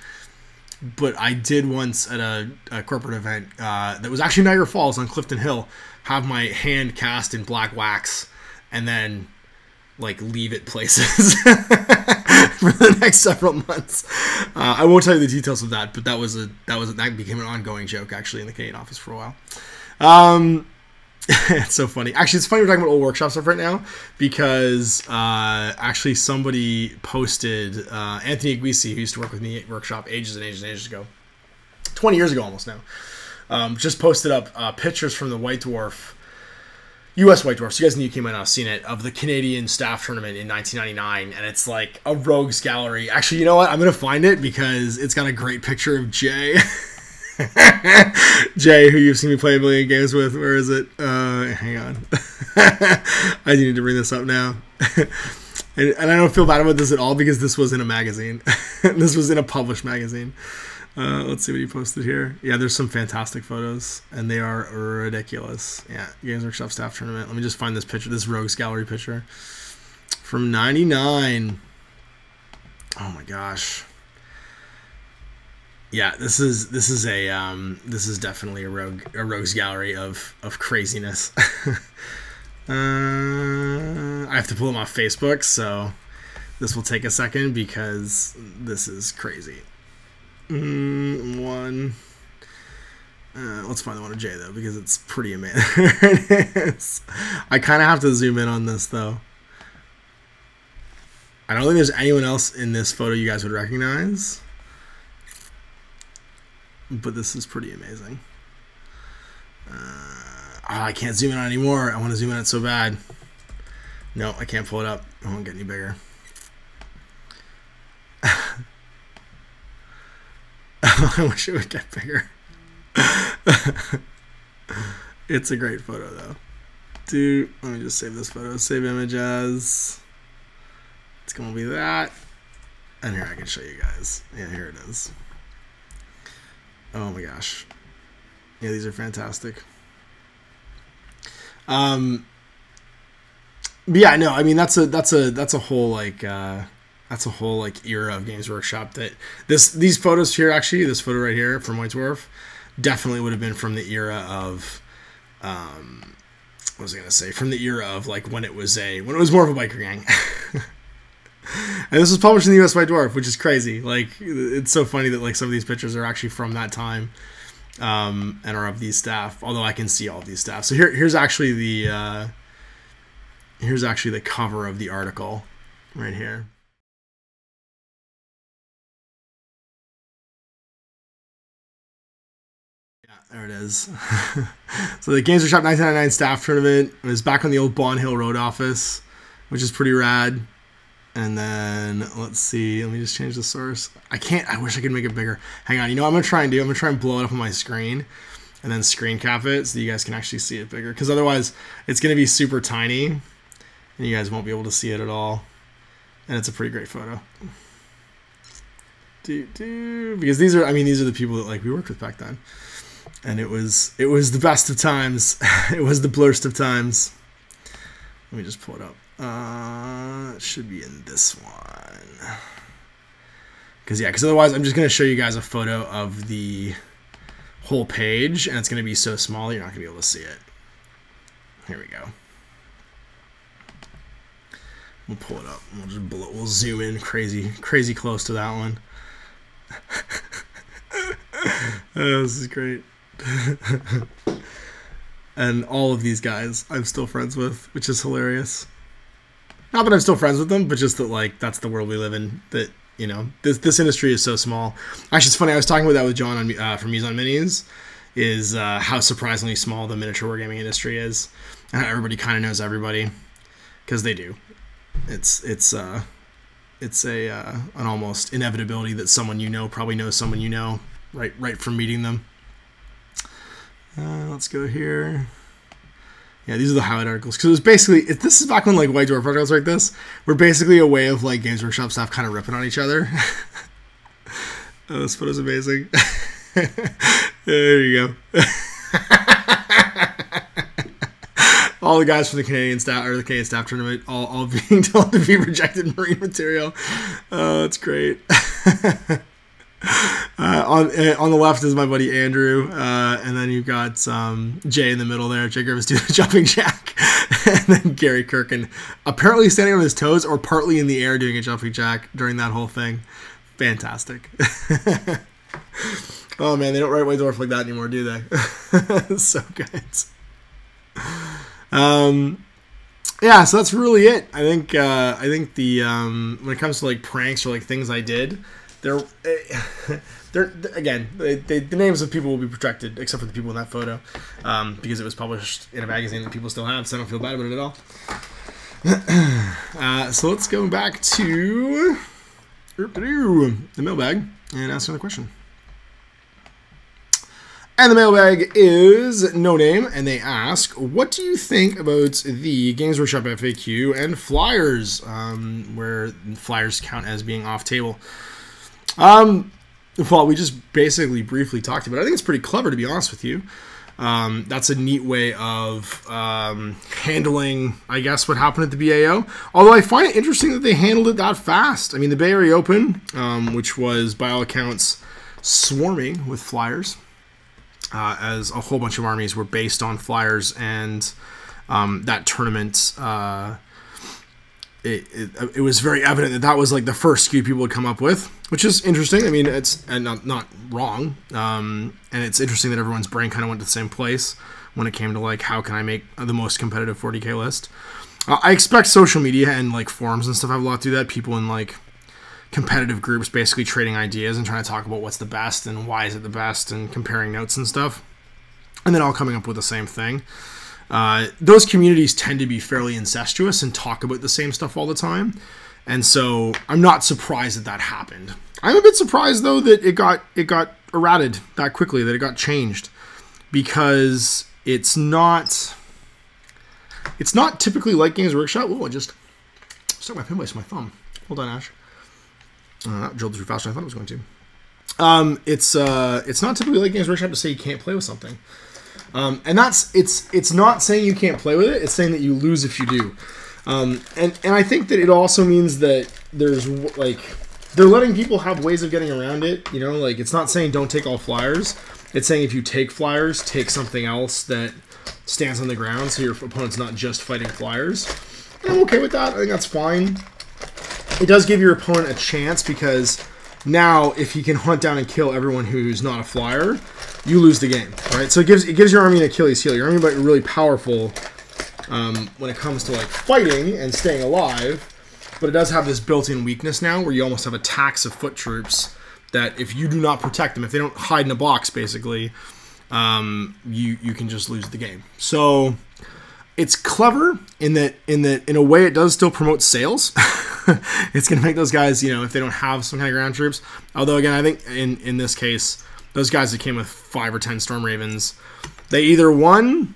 But I did once at a corporate event that was actually Niagara Falls on Clifton Hill have my hand cast in black wax and then like leave it places for the next several months. I won't tell you the details of that, but that became an ongoing joke actually in the Canadian office for a while. It's so funny. Actually, it's funny we're talking about old workshop stuff right now because actually somebody posted Anthony Aguisi, who used to work with me at Workshop ages and ages and ages ago, 20 years ago almost now, just posted up pictures from the White Dwarf, U.S. White Dwarf. So you guys in the UK might not have seen it, of the Canadian staff tournament in 1999, and it's like a rogues gallery. Actually, you know what? I'm gonna find it because it's got a great picture of Jay. Jay, who you've seen me play a million games with. Where is it? Hang on. I do need to bring this up now. And I don't feel bad about this at all because this was in a magazine. This was in a published magazine. Let's see what he posted here. Yeah, there's some fantastic photos, and they are ridiculous. Yeah, Games Workshop staff tournament. Let me just find this picture, this rogues gallery picture from '99. Oh my gosh. Yeah, this is definitely a rogues gallery of craziness. I have to pull them off Facebook, so this will take a second because this is crazy. Let's find the one of Jay though because it's pretty amazing. It is. I kind of have to zoom in on this though. I don't think there's anyone else in this photo you guys would recognize. But this is pretty amazing. I can't zoom in on it anymore. I want to zoom in on it so bad. No, I can't pull it up. I won't get any bigger. I wish it would get bigger. It's a great photo though. Dude, let me just save this photo. Save image as. It's going to be that. And here I can show you guys. Yeah, here it is. Oh my gosh. Yeah, these are fantastic. But yeah, no, I mean that's a whole like era of Games Workshop that these photos here actually, this photo right here from White Dwarf definitely would have been from the era of what was I gonna say? From the era of like when it was more of a biker gang. And this was published in the U.S. White Dwarf, which is crazy. Like, it's so funny that like some of these pictures are actually from that time, and are of these staff. Although I can see all of these staff. So here's actually the cover of the article, right here. Yeah, there it is. So the Games Workshop 1999 staff tournament was back on the old Bond Hill Road office, which is pretty rad. And then let's see. Let me just change the source. I can't. I wish I could make it bigger. Hang on. You know what I'm gonna try and do? I'm gonna try and blow it up on my screen, and then screen cap it so you guys can actually see it bigger. Because otherwise, it's gonna be super tiny, and you guys won't be able to see it at all. And it's a pretty great photo. Because these are. I mean, these are the people that like we worked with back then, and it was the best of times. It was the blurst of times. Let me just pull it up. It should be in this one. Because otherwise I'm just going to show you guys a photo of the whole page, and it's going to be so small you're not going to be able to see it. Here we go. We'll pull it up. We'll zoom in crazy close to that one. Oh, this is great. And all of these guys I'm still friends with, which is hilarious. Not that I'm still friends with them, but just that like that's the world we live in. That you know, this industry is so small. Actually, it's funny. I was talking about that with John on from Mise on Minis, is how surprisingly small the miniature wargaming industry is, and how everybody kind of knows everybody, because they do. It's an almost inevitability that someone you know probably knows someone you know right from meeting them. Let's go here. Yeah, these are the highlight articles. Because it was basically, this is back when like White Dwarf articles like this were basically a way of like Games Workshop staff kind of ripping on each other. Oh, this photo's amazing. There you go. all the guys from the Canadian staff tournament all being told to be rejected marine material. That's great. On the left is my buddy Andrew, and then you've got Jay in the middle there. Jay Griffiths doing a jumping jack, and then Gary Kirkin apparently standing on his toes or partly in the air doing a jumping jack during that whole thing. Fantastic. Oh man, they don't write White Dwarf like that anymore, do they? So good. Yeah, so that's really it. I think the when it comes to like pranks or like things I did, they're again, the names of people will be protected except for the people in that photo, because it was published in a magazine that people still have, so I don't feel bad about it at all. So let's go back to the mailbag and ask another question. And the mailbag is No Name, and they ask, what do you think about the Games Workshop FAQ and flyers, where flyers count as being off table? Well, we just basically briefly talked about it. I think it's pretty clever, to be honest with you. That's a neat way of handling, I guess, what happened at the BAO. Although I find it interesting that they handled it that fast. I mean, the Bay Area Open, which was, by all accounts, swarming with flyers, as a whole bunch of armies were based on flyers, and that tournament, it was very evident that that was like the first SKU people would come up with, which is interesting. I mean, it's not wrong, and it's interesting that everyone's brain kind of went to the same place when it came to like how can I make the most competitive 40k list. I expect social media and like forums and stuff have a lot to do that. People in like competitive groups basically trading ideas and trying to talk about what's the best and why is it the best and comparing notes and stuff, and then all coming up with the same thing. Those communities tend to be fairly incestuous and talk about the same stuff all the time, and so I'm not surprised that that happened. I'm a bit surprised though that it got errated that quickly, that it got changed, because it's not typically like Games Workshop. Oh, I just stuck my pinbase to my thumb. Hold on, Ash. That drilled through faster than I thought it was going to. It's not typically like Games Workshop to say you can't play with something, and it's not saying you can't play with it. It's saying that you lose if you do, and I think that it also means that there's like they're letting people have ways of getting around it. You know, like it's not saying don't take all flyers. It's saying if you take flyers, take something else that stands on the ground, so your opponent's not just fighting flyers. And I'm okay with that. I think that's fine. It does give your opponent a chance, because now if he can hunt down and kill everyone who's not a flyer, you lose the game, right? So it gives your army an Achilles heel. Your army might be really powerful when it comes to like fighting and staying alive, but it does have this built-in weakness now where you almost have a tax of foot troops that if you do not protect them, if they don't hide in a box, basically, you can just lose the game. So it's clever in a way it does still promote sales. It's going to make those guys, you know, if they don't have some kind of ground troops. Although, again, I think in this case, those guys that came with 5 or 10 Storm Ravens, they either one,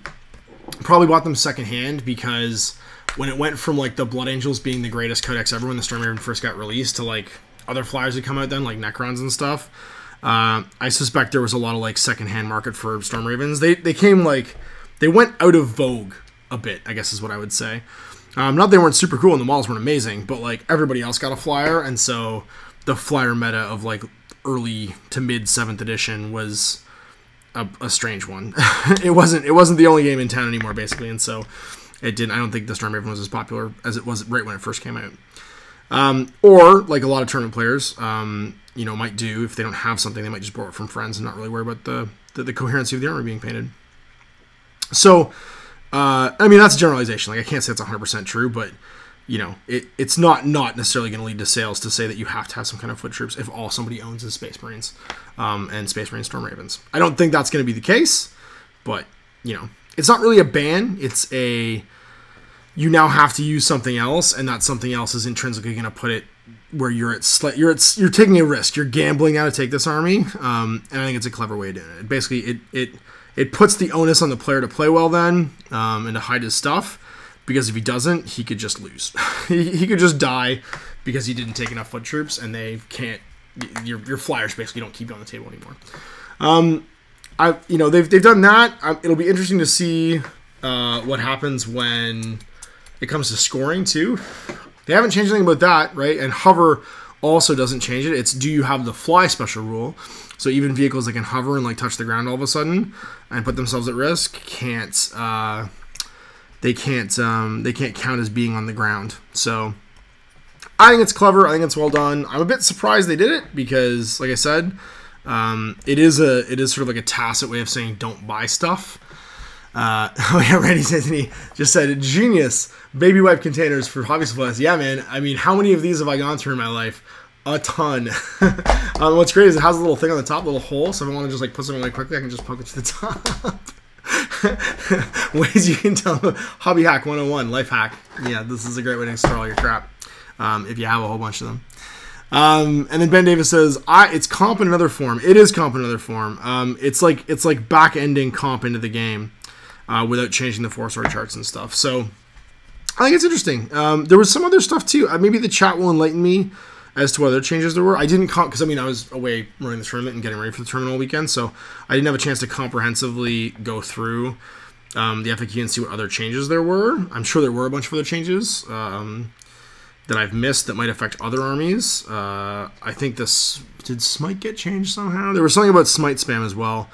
probably bought them secondhand, because when it went from like the Blood Angels being the greatest codex ever when the Storm Raven first got released to like other flyers that come out then, like Necrons and stuff, I suspect there was a lot of like secondhand market for Storm Ravens. They came like, they went out of vogue a bit, I guess is what I would say. Not that they weren't super cool and the models weren't amazing, but like everybody else got a flyer, and so the flyer meta of like early to mid 7th edition was a strange one. It wasn't the only game in town anymore, basically, and so it didn't. I don't think the Storm Raven was as popular as it was right when it first came out. Or like a lot of tournament players, you know, might do if they don't have something, they might just borrow it from friends and not really worry about the coherency of the armor being painted. So. I mean, that's a generalization. Like, I can't say it's 100% true, but, you know, it's not necessarily going to lead to sales to say that you have to have some kind of foot troops if all somebody owns is Space Marines, and Space Marine Storm Ravens. I don't think that's going to be the case, but, you know, it's not really a ban. It's a, you now have to use something else, and that something else is intrinsically going to put it where you're you're taking a risk. You're gambling now to take this army, and I think it's a clever way of doing it. Basically, it puts the onus on the player to play well then, and to hide his stuff, because if he doesn't, he could just lose. he could just die because he didn't take enough foot troops, and they can't. Your flyers basically don't keep you on the table anymore. You know, they've done that. It'll be interesting to see what happens when it comes to scoring too. They haven't changed anything about that, right? And hover also doesn't change it. It's do you have the fly special rule? So even vehicles that can hover and like touch the ground all of a sudden and put themselves at risk can't count as being on the ground. So I think it's clever. I think it's well done. I'm a bit surprised they did it because, like I said, it is sort of like a tacit way of saying don't buy stuff. Oh yeah, Randy Santini just said genius baby wipe containers for hobby supplies. Yeah, man. I mean, how many of these have I gone through in my life? A ton. What's great is it has a little thing on the top, little hole. So if I want to just like put something away quickly, I can just poke it to the top. Ways you can tell. Hobby hack 101, life hack. Yeah, this is a great way to store all your crap if you have a whole bunch of them. And then Ben Davis says, it's comp in another form. It is comp in another form. It's like back-ending comp into the game without changing the force order charts and stuff. So I think it's interesting. There was some other stuff too. Maybe the chat will enlighten me as to what other changes there were. I didn't comp because I was away running the tournament and getting ready for the tournament all weekend, so I didn't have a chance to comprehensively go through the FAQ and see what other changes there were. I'm sure there were a bunch of other changes that I've missed that might affect other armies. I think did Smite get changed somehow? There was something about Smite spam as well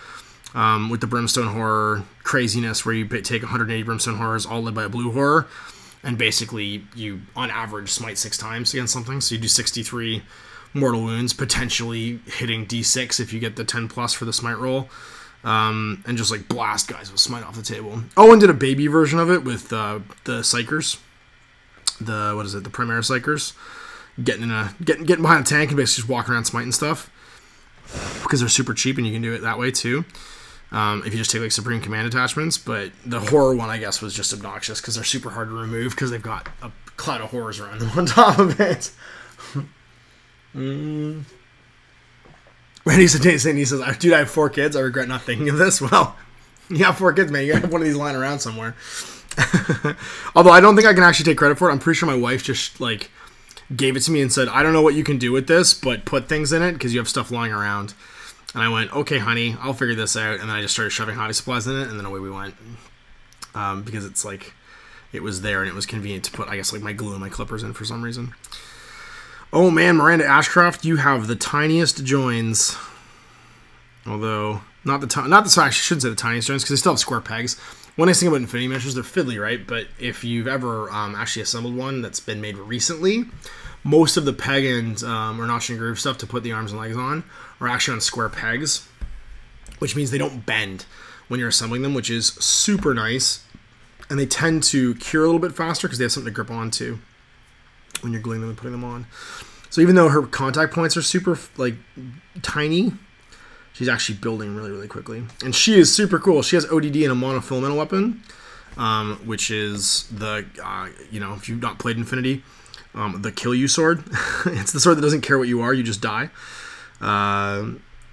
with the Brimstone Horror craziness where you take 180 Brimstone Horrors all led by a blue horror. And basically, you, on average, smite 6 times against something. So you do 63 mortal wounds, potentially hitting D6 if you get the 10 plus for the smite roll. And just, like, blast guys with smite off the table. Owen did a baby version of it with the Psychers. The Primaire Psychers. Getting behind a tank and basically just walking around smiting stuff. Because they're super cheap and you can do it that way, too. If you just take like Supreme Command attachments, but the horror one I guess was just obnoxious because they're super hard to remove because they've got a cloud of horrors around them on top of it. Randy says, dude, I have 4 kids. I regret not thinking of this. Well, you have 4 kids, man. You gotta have one of these lying around somewhere. Although I don't think I can actually take credit for it. I'm pretty sure my wife just like gave it to me and said, I don't know what you can do with this, but put things in it because you have stuff lying around. And I went, okay, honey, I'll figure this out. And then I just started shoving hobby supplies in it, and then away we went. Because it's like, it was there, and it was convenient to put, I guess, like my glue and my clippers in for some reason. Oh man, Miranda Ashcroft, you have the tiniest joins. Although, I shouldn't say the tiniest joins, because they still have square pegs. One nice thing about Infinity Miniatures, they're fiddly, right? But if you've ever actually assembled one that's been made recently, most of the peg and or notch and groove stuff to put the arms and legs on are actually on square pegs, which means they don't bend when you're assembling them, which is super nice. And they tend to cure a little bit faster because they have something to grip onto when you're gluing them and putting them on. So even though her contact points are super like tiny, she's actually building really, really quickly. And she is super cool. She has ODD and a monofilamental weapon, which is the, if you've not played Infinity, the kill you sword. It's the sword that doesn't care what you are, you just die.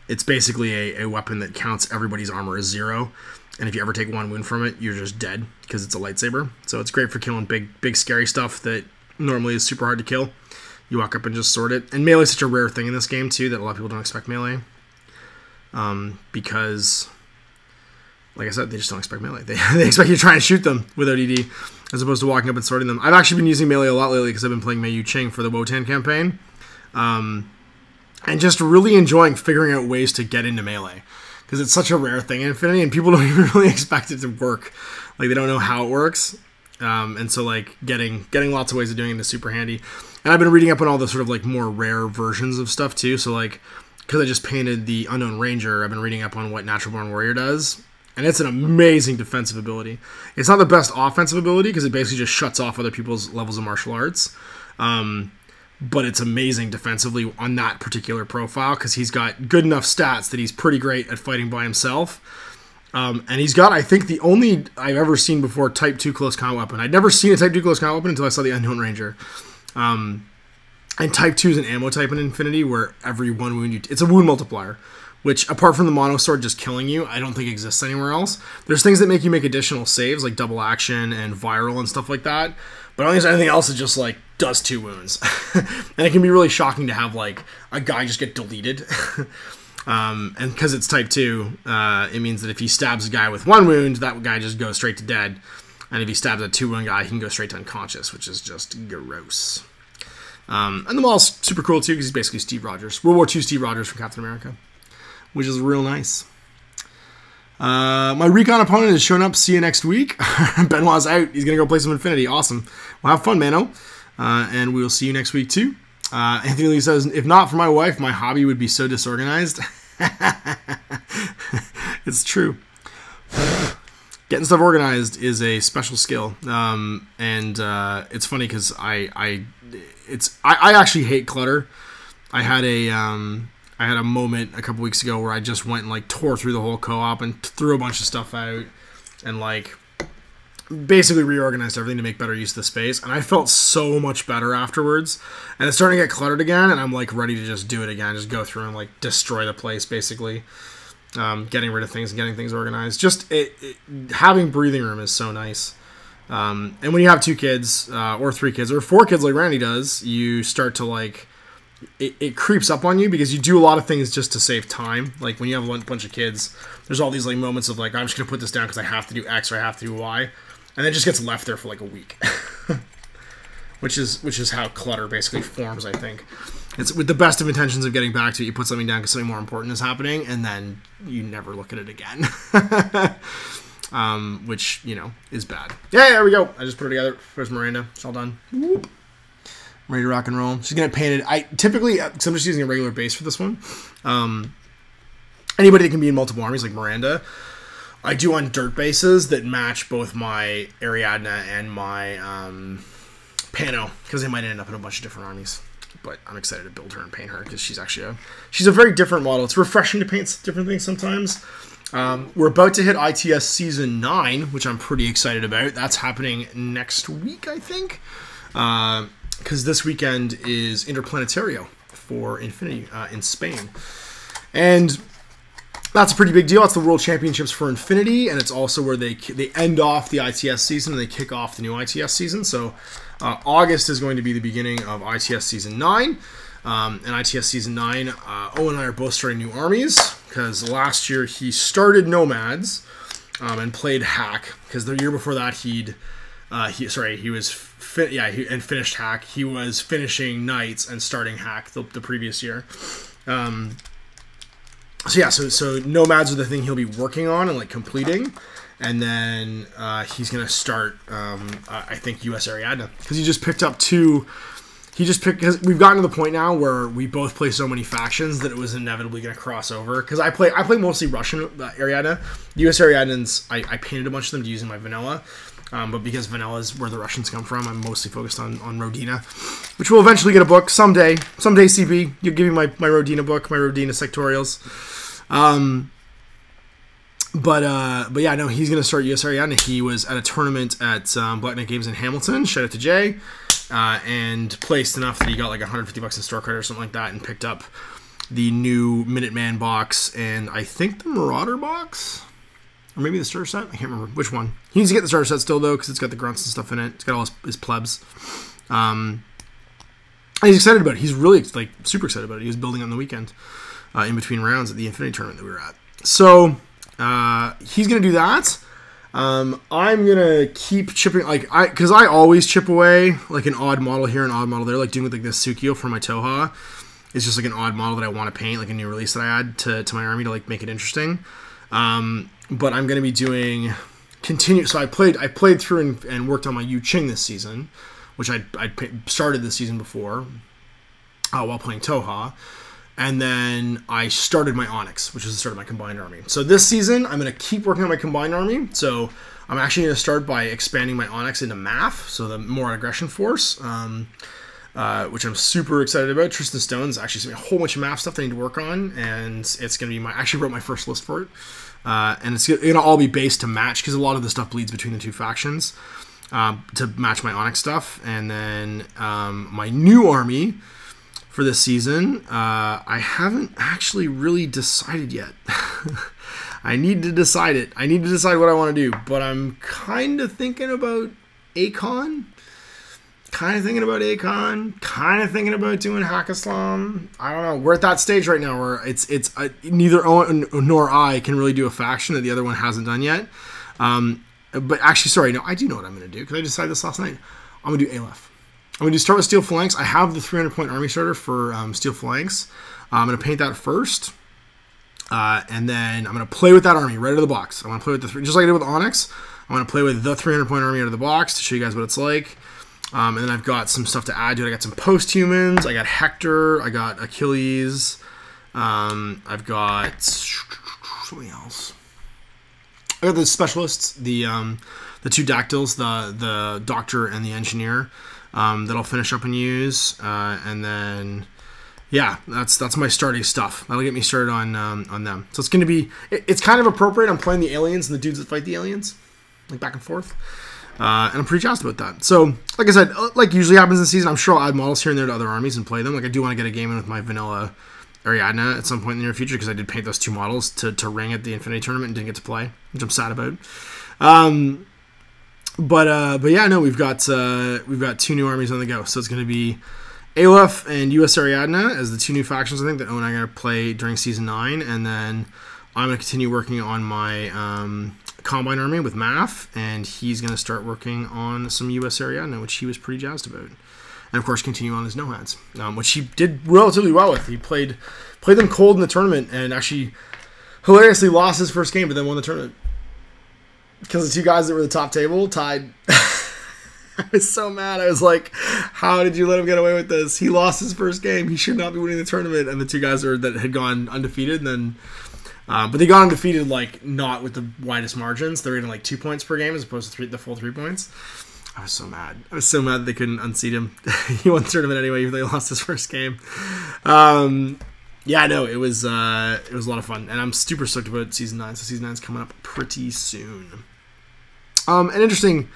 It's basically a weapon that counts everybody's armor as 0. And if you ever take 1 wound from it, you're just dead because it's a lightsaber. So it's great for killing big scary stuff that normally is super hard to kill. You walk up and just sword it. And melee is such a rare thing in this game too that a lot of people don't expect melee. Because, like I said, they just don't expect melee. They expect you to try and shoot them with ODD as opposed to walking up and sorting them. I've actually been using melee a lot lately because I've been playing Mei Yu Ching for the Wotan campaign. And just really enjoying figuring out ways to get into melee. Because it's such a rare thing in Infinity, and people don't even really expect it to work. Like, they don't know how it works. And so, like, getting lots of ways of doing it is super handy. And I've been reading up on all the sort of, like, more rare versions of stuff, too. So, like, because I just painted the Unknown Ranger, I've been reading up on what Natural Born Warrior does. And it's an amazing defensive ability. It's not the best offensive ability, because it basically just shuts off other people's levels of martial arts. But it's amazing defensively on that particular profile because he's got good enough stats that he's pretty great at fighting by himself. And he's got, I think, the only I've ever seen before Type 2 close combat weapon. I'd never seen a Type 2 close combat weapon until I saw the Unknown Ranger. And Type 2 is an ammo type in Infinity where every 1 wound it's a wound multiplier, which apart from the mono sword just killing you, I don't think exists anywhere else. There's things that make you make additional saves like double action and viral and stuff like that. But I don't think there's anything else that just, like, does 2 wounds. And it can be really shocking to have, like, a guy just get deleted. And because it's type 2, it means that if he stabs a guy with 1 wound, that guy just goes straight to dead. And if he stabs a 2-wound guy, he can go straight to unconscious, which is just gross. And the model's super cool too, because he's basically Steve Rogers. World War II Steve Rogers from Captain America, which is real nice. My recon opponent is showing up. See you next week. Benoit's out. He's going to go play some Infinity. Awesome. Well, have fun, Mano. And we will see you next week too. Anthony Lee says, if not for my wife, my hobby would be so disorganized. It's true. Getting stuff organized is a special skill. It's funny because I actually hate clutter. I had a moment a couple weeks ago where I just went and like tore through the whole co-op and threw a bunch of stuff out and like basically reorganized everything to make better use of the space, and I felt so much better afterwards. And it's starting to get cluttered again, and I'm like ready to just do it again, just go through and like destroy the place basically. Getting rid of things and getting things organized. Just having breathing room is so nice. And when you have 2 kids or 3 kids or 4 kids like Randy does, you start to like it creeps up on you because you do a lot of things just to save time. Like when you have a bunch of kids, there's all these like moments of like, I'm just gonna put this down because I have to do X or I have to do Y, and it just gets left there for like a week. which is how clutter basically forms, I think. It's with the best of intentions of getting back to it, you put something down because something more important is happening, and then you never look at it again. Which, you know, is bad. Yeah, there we go. I just put it together. There's Miranda. It's all done. Whoop. Ready to rock and roll. She's going to paint it. Because I'm just using a regular base for this one. Anybody that can be in multiple armies, like Miranda, I do on dirt bases that match both my Ariadna and my Pano, because they might end up in a bunch of different armies. But I'm excited to build her and paint her because she's actually she's a very different model. It's refreshing to paint different things sometimes. We're about to hit ITS Season 9, which I'm pretty excited about. That's happening next week, I think. Because this weekend is Interplanetario for Infinity in Spain. And that's a pretty big deal. It's the World Championships for Infinity, and it's also where they end off the ITS season and they kick off the new ITS season. So August is going to be the beginning of ITS Season 9. And ITS Season 9, Owen and I are both starting new armies, because last year he started Nomads and played Hack, because the year before that he finished Hack. He was finishing Knights and starting Hack the previous year. So Nomads are the thing he'll be working on and like completing. And then he's going to start, I think, US Ariadna. Because he just picked up 2... Because we've gotten to the point now where we both play so many factions that it was inevitably going to cross over. Because I play mostly Russian Ariadna. US Ariadnans, I painted a bunch of them to use in my vanilla. But because vanilla is where the Russians come from, I'm mostly focused on Rodina. Which will eventually get a book someday. Someday, CB. You'll give me my Rodina book, my Rodina Sectorials. But yeah, no, he's going to start US Ariadna. He was at a tournament at Black Knight Games in Hamilton. Shout out to Jay. And placed enough that he got like $150 in store credit or something like that, and picked up the new Minuteman box and I think the Marauder box, or maybe the starter set. I can't remember which one. He needs to get the starter set still though, because it's got the grunts and stuff in it. It's got all his plebs. And he's excited about it. He's really like super excited about it. He was building on the weekend in between rounds at the Infinity tournament that we were at. So he's gonna do that. I'm gonna keep chipping, because I always chip away like an odd model here, an odd model there, like doing with like this Tsukio for my Toha. It's just like an odd model that I want to paint, like a new release that I add to my army to like make it interesting. But I'm gonna be doing So I played through and worked on my Yu Ching this season, which I started this season before while playing Toha. And then I started my Onyx, which is the start of my combined army. So this season, I'm going to keep working on my combined army. So I'm actually going to start by expanding my Onyx into MAF, so the more aggression force, which I'm super excited about. Tristan Stone's actually sent me a whole bunch of MAF stuff that I need to work on, and it's going to be I actually wrote my first list for it. And it's going to all be based to match, because a lot of the stuff bleeds between the two factions, to match my Onyx stuff. And then my new army for this season, I haven't actually really decided yet. I need to decide it. I need to decide what I want to do, but I'm kind of thinking about Akon. kind of thinking about Akon, kind of thinking about doing Hackislam. I don't know. We're at that stage right now where it's neither Owen nor I can really do a faction that the other one hasn't done yet. But actually, sorry, no, I do know what I'm going to do because I decided this last night. I'm going to do Aleph. I'm going to start with Steel Phalanx. I have the 300-point army starter for Steel Phalanx. I'm going to paint that first. And then I'm going to play with that army right out of the box. I want to play with just like I did with Onyx. I want to play with the 300-point army out of the box to show you guys what it's like. And then I've got some stuff to add to it. I got some post-humans. I got Hector. I got Achilles. I've got something else. I got the specialists, the 2 dactyls, the doctor and the engineer, that I'll finish up and use. And then, yeah, that's my starting stuff. That'll get me started on them. So it's going to be, it's kind of appropriate. I'm playing the aliens and the dudes that fight the aliens, like back and forth. And I'm pretty jazzed about that. So, like I said, like usually happens in the season, I'm sure I'll add models here and there to other armies and play them. Like I do want to get a game in with my vanilla Ariadna at some point in the near future because I did paint those 2 models to ring at the Infinity Tournament and didn't get to play, which I'm sad about. But yeah, no, we've got 2 new armies on the go. So it's going to be Aleph and US Ariadna as the 2 new factions, I think, that Owen and I are going to play during Season 9. And then I'm going to continue working on my Combine army with Math, and he's going to start working on some US Ariadna, which he was pretty jazzed about. And of course, continue on his no-hands, which he did relatively well with. He played them cold in the tournament and actually hilariously lost his first game, but then won the tournament. Because the 2 guys that were at the top table tied. I was so mad. I was like, how did you let him get away with this? He lost his first game. He should not be winning the tournament. And the 2 guys that had gone undefeated, and then... but they got undefeated, like, not with the widest margins. They're getting, like, 2 points per game as opposed to the full 3 points. I was so mad. I was so mad that they couldn't unseat him. He won the tournament anyway, even though he lost his first game. Yeah, no, it was a lot of fun. And I'm super stoked about Season 9. So Season 9 is coming up pretty soon. And interesting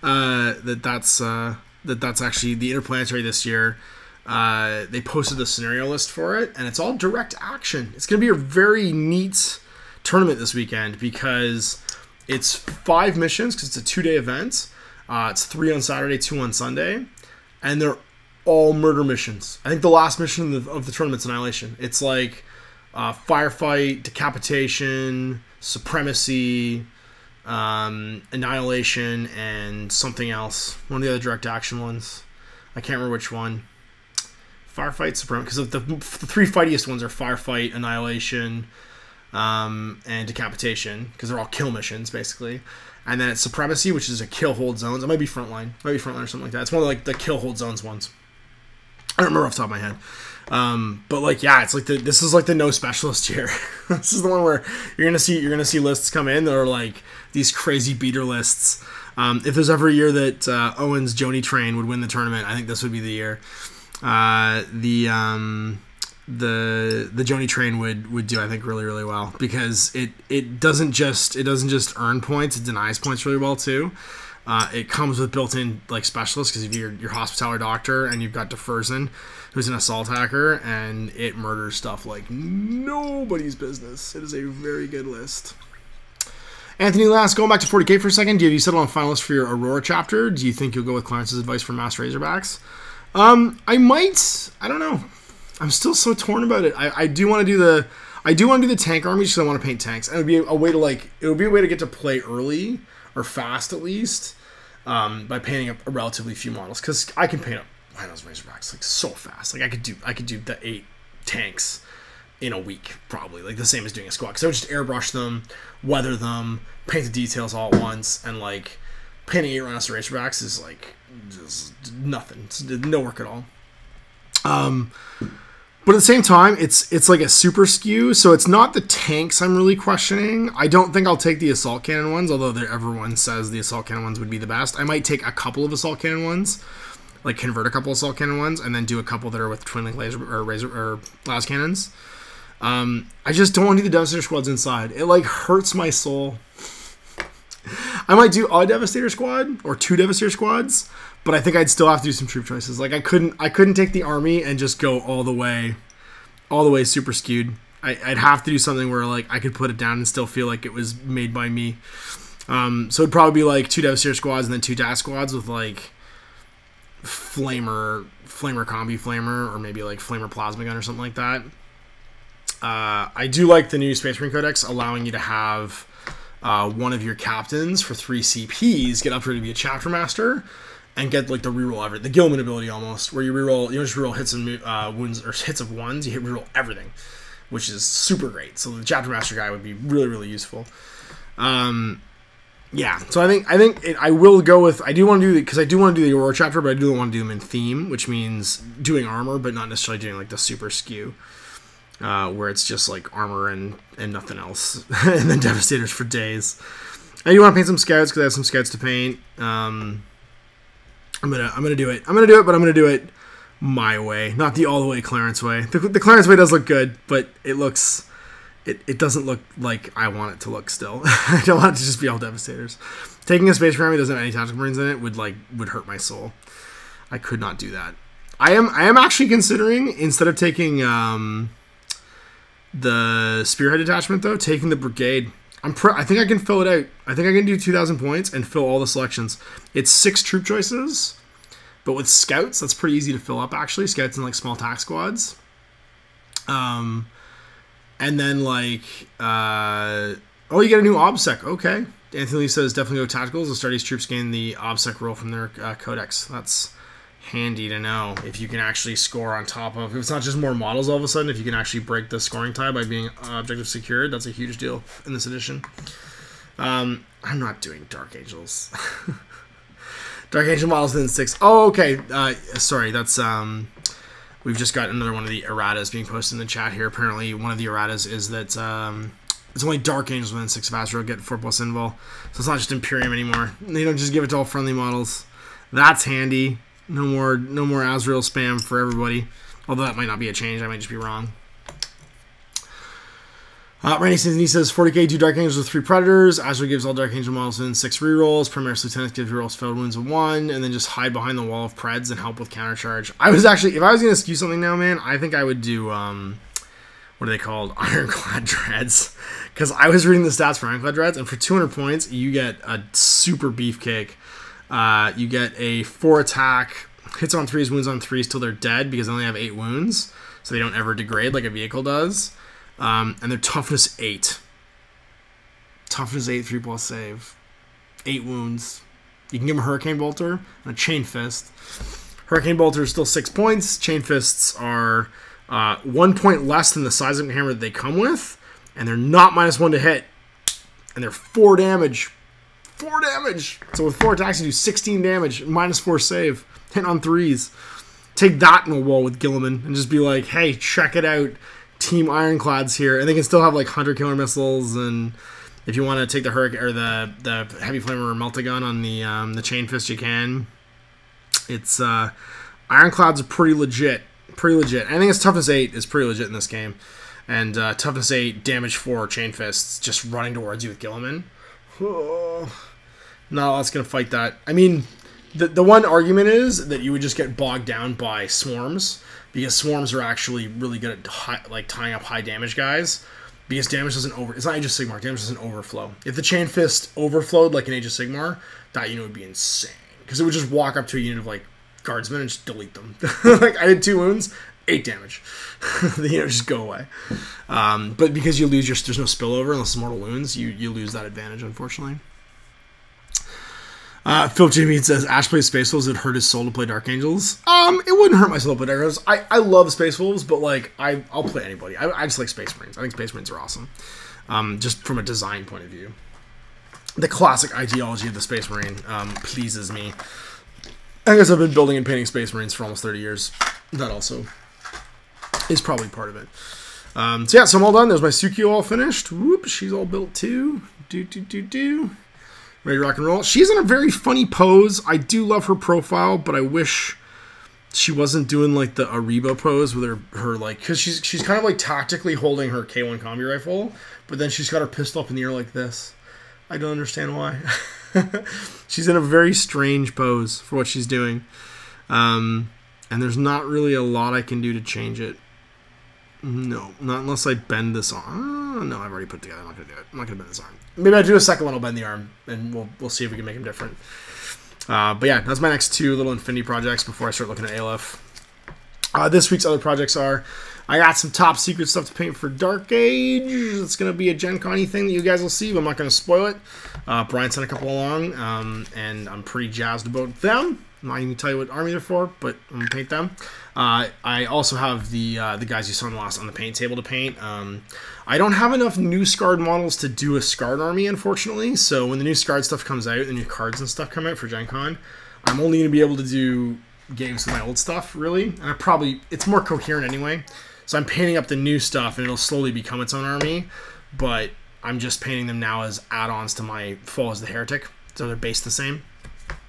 that's actually the Interplanetary this year. They posted the scenario list for it, and it's all direct action. It's going to be a very neat tournament this weekend because it's 5 missions because it's a 2-day event. It's 3 on Saturday, 2 on Sunday, and they're all murder missions. I think the last mission of the tournament's Annihilation. It's like firefight, decapitation, supremacy, Annihilation, and something else. One of the other direct action ones. I can't remember which one. Firefight, supremacy, because the 3 fightiest ones are firefight, Annihilation, and decapitation, because they're all kill missions basically. And then it's supremacy, which is a kill hold zones. It might be frontline, or something like that. It's one of like the kill hold zones ones. I don't remember off the top of my head. But like, yeah, it's like this is like the no specialist here. This is the one where you're gonna see lists come in that are like these crazy beater lists. If there's ever a year that Owen's Joni Train would win the tournament, I think this would be the year. The Joni Train would do, I think, really, really well because it doesn't just earn points, it denies points really well too. It comes with built-in like specialists because you've your Hospitaller Doctor and you've got Defersen, who's an assault hacker, and it murders stuff like nobody's business. It is a very good list. Anthony Last, going back to 40K for a second, have you settled on finalist for your Aurora chapter? Do you think you'll go with Clarence's advice for Mass Razorbacks? I might. I don't know. I'm still so torn about it. I do want to do the tank army because I want to paint tanks. And it would be a way to get to play early or fast at least by painting up a relatively few models because I can paint up those Razorbacks like so fast. Like I could do the 8 tanks in a week probably, like the same as doing a squad. Because I would just airbrush them, weather them, paint the details all at once, and like painting 8 Rhinoceros Razorbacks is like just nothing. It's no work at all. But at the same time, it's like a super skew, so it's not the tanks I'm really questioning. I don't think I'll take the assault cannon ones, although everyone says the assault cannon ones would be the best. I might take a couple of assault cannon ones, like convert a couple assault cannon ones, and then do a couple that are with twin link laser or las cannons. I just don't want to do the Devastator squads inside. It like hurts my soul. I might do a Devastator squad or 2 Devastator squads, but I think I'd still have to do some troop choices. Like I couldn't take the army and just go all the way super skewed. I'd have to do something where like I could put it down and still feel like it was made by me. So it'd probably be like 2 Devastator squads and then 2 DAS squads with like flamer combi flamer, or maybe like flamer plasma gun or something like that. I do like the new Space Marine Codex, allowing you to have one of your captains for 3 CPs get upgraded to be a chapter master and get like the reroll the Gilman ability almost, where you don't just reroll hits and wounds or hits of ones, you reroll everything, which is super great. So the chapter master guy would be really, really useful. Yeah, so I will go with, I do want to do, because I do want to do the Aurora chapter, but I do want to do them in theme, which means doing armor, but not necessarily doing like the super skew. Where it's just like armor and nothing else, and then Devastators for days. I do want to paint some scouts because I have some scouts to paint. I'm gonna do it. But I'm gonna do it my way, not the all the way Clarence way. The Clarence way does look good, but it doesn't look like I want it to look. Still, I don't want it to just be all Devastators. Taking a Space Marine that doesn't have any Tactical Marines in it would hurt my soul. I could not do that. I am actually considering, instead of taking the Spearhead detachment, though, taking the Brigade. I think I can fill it out. I think I can do 2,000 points and fill all the selections. It's 6 troop choices, but with scouts, that's pretty easy to fill up, actually. Scouts and like small tac squads. And then like, oh, you get a new OBSEC. Okay. Anthony Lee says definitely go tacticals. The Astartes troops gain the OBSEC roll from their codex. That's handy to know, if you can actually score on top of, if it's not just more models all of a sudden, if you can actually break the scoring tie by being objective secured. That's a huge deal in this edition. I'm not doing Dark Angels. Dark Angel models within 6. Oh, okay. Sorry, that's we've just got another one of the erratas being posted in the chat here. Apparently one of the erratas is that it's only Dark Angels within 6 of Azrael get 4+ invul, so it's not just Imperium anymore. They don't just give it to all friendly models. That's handy. No more Azrael spam for everybody. Although that might not be a change. I might just be wrong. Randy Sydney says 40k, 2 Dark Angels with 3 Predators. Azrael gives all Dark Angel models within 6 rerolls. Primaris Lieutenant gives rerolls failed wounds of 1. And then just hide behind the wall of Preds and help with countercharge. I was actually, if I was going to skew something now, man, I think I would do, what are they called? Ironclad Dreads. Because I was reading the stats for Ironclad Dreads, and for 200 points, you get a super beefcake. You get a 4 attack, hits on 3s, wounds on 3s till they're dead, because they only have 8 wounds, so they don't ever degrade like a vehicle does. And their toughness 8. Toughness 8, 3+ save. 8 wounds. You can give them a Hurricane Bolter and a Chain Fist. Hurricane Bolter is still 6 points. Chain Fists are 1 point less than the seismic hammer that they come with, and they're not -1 to hit. And they're 4 damage. 4 damage! So with 4 attacks, you do 16 damage, -4 save, hitting on 3s. Take that in a wall with Gilliman and just be like, hey, check it out. Team Ironclads here. And they can still have like Hunter Killer missiles, and if you want to take the Hurricane or the Heavy Flamer or Meltagun on the Chain Fist, you can. It's Ironclads are pretty legit. I think its toughness 8 is pretty legit in this game. And toughness 8, damage 4, Chain Fists, just running towards you with Gilliman. Oh. No, that's going to fight that. I mean, the one argument is that you would just get bogged down by swarms, because swarms are actually really good at tying up high damage guys, because damage doesn't it's not Age of Sigmar, damage doesn't overflow. If the Chain Fist overflowed like an Age of Sigmar, that unit would be insane, because it would just walk up to a unit of like guardsmen and just delete them. Like, I did 2 wounds, 8 damage. The unit would just go away. But because you lose there's no spillover unless it's mortal wounds, you lose that advantage, unfortunately. Phil Jimmy says Ash plays Space Wolves. It hurt his soul to play Dark Angels. It wouldn't hurt my soul to play Dark Angels. I love Space Wolves, but like I'll play anybody. I just like Space Marines. I think Space Marines are awesome. Just from a design point of view, the classic ideology of the Space Marine pleases me. I guess I've been building and painting Space Marines for almost 30 years. That also is probably part of it. So yeah, so I'm all done. There's my Sukio all finished. Whoop, she's all built too. Ready to rock and roll. She's in a very funny pose. I do love her profile, but I wish she wasn't doing like the Ariba pose with her like, because she's kind of like tactically holding her K1 combi rifle, but then she's got her pistol up in the air like this. I don't understand why. She's in a very strange pose for what she's doing. And there's not really a lot I can do to change it. No, not unless I bend this arm. No, I've already put it together. I'm not going to do it. I'm not going to bend this arm. Maybe I do a second one, I'll bend the arm, and we'll see if we can make him different. But yeah, that's my next 2 little Infinity projects before I start looking at Aleph. This week's other projects are, I got some top secret stuff to paint for Dark Age. It's going to be a Gen Con-y thing that you guys will see, but I'm not going to spoil it. Brian sent a couple along, and I'm pretty jazzed about them. I'm not even going to tell you what army they're for, but I'm going to paint them. I also have the guys you saw on the paint table to paint. I don't have enough new Scarred models to do a Scarred army, unfortunately. So when the new Scarred stuff comes out, the new cards and stuff come out for Gen Con, I'm only going to be able to do games with my old stuff, really. And it's more coherent anyway. So I'm painting up the new stuff, and it'll slowly become its own army. But I'm just painting them now as add-ons to my Fall as the Heretic. So they're based the same.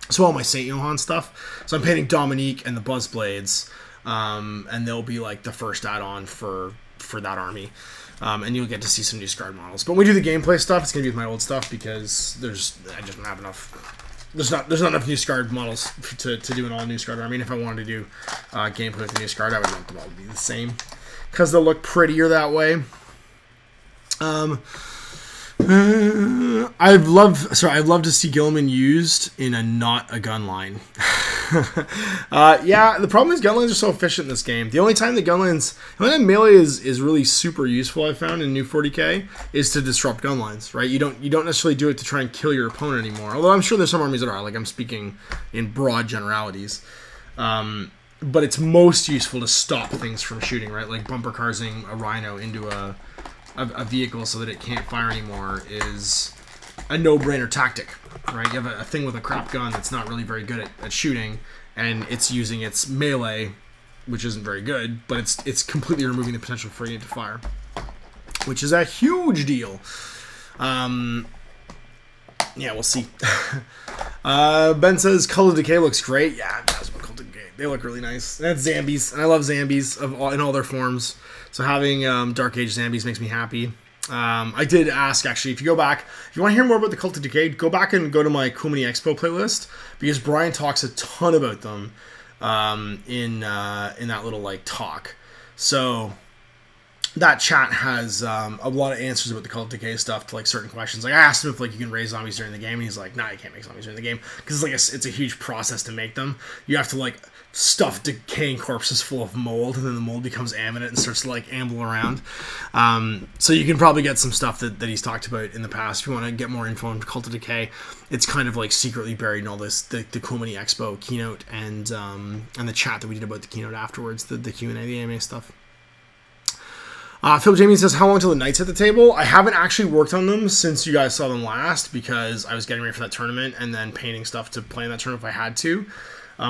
So all my St. Johann stuff. So I'm painting Dominique and the Buzzblades. And they'll be like the first add-on for that army. And you'll get to see some new Scarred models. But when we do the gameplay stuff, it's going to be with my old stuff because I just don't have enough. There's not enough new Scarred models to do an all-new Scarred army. And if I wanted to do gameplay with the new Scarred, I would want them all to be the same. Because they'll look prettier that way. I'd love to see Gilliman used in not a gun line. Yeah, the problem is gun lines are so efficient in this game. The only time melee is really super useful, I found in new 40k, is to disrupt gun lines, right? You don't necessarily do it to try and kill your opponent anymore. Although I'm sure there's some armies that are. Like, I'm speaking in broad generalities. But it's most useful to stop things from shooting, right? Like bumper carsing a rhino into a vehicle so that it can't fire anymore is a no-brainer tactic, right? You have a thing with a crap gun that's not really very good at shooting, and it's using its melee, which isn't very good, but it's completely removing the potential for it to fire, which is a huge deal. Yeah, we'll see. Ben says Color Decay looks great. Yeah, that's what Color Decay. They look really nice. And that's Zambies, and I love Zambies in all their forms. So having Dark Age Zambies makes me happy. I did ask, actually, if you go back, if you want to hear more about the Cult of Decay, go back and go to my Kumini Expo playlist, because Brian talks a ton about them in that little like talk. So that chat has a lot of answers about the Cult of Decay stuff to like certain questions. Like I asked him if like you can raise zombies during the game, and he's like, "Nah, you can't make zombies during the game because it's a huge process to make them. You have to like stuff decaying corpses full of mold, and then the mold becomes aminate and starts to like amble around." So you can probably get some stuff that he's talked about in the past. If you want to get more info on Cult of Decay, it's kind of like secretly buried in all this the Kumini Expo keynote and the chat that we did about the keynote afterwards, the Q&A, the AMA stuff. Phil Jamie says, how long till the Knights at the table? I haven't actually worked on them since you guys saw them last because I was getting ready for that tournament and then painting stuff to play in that tournament if I had to.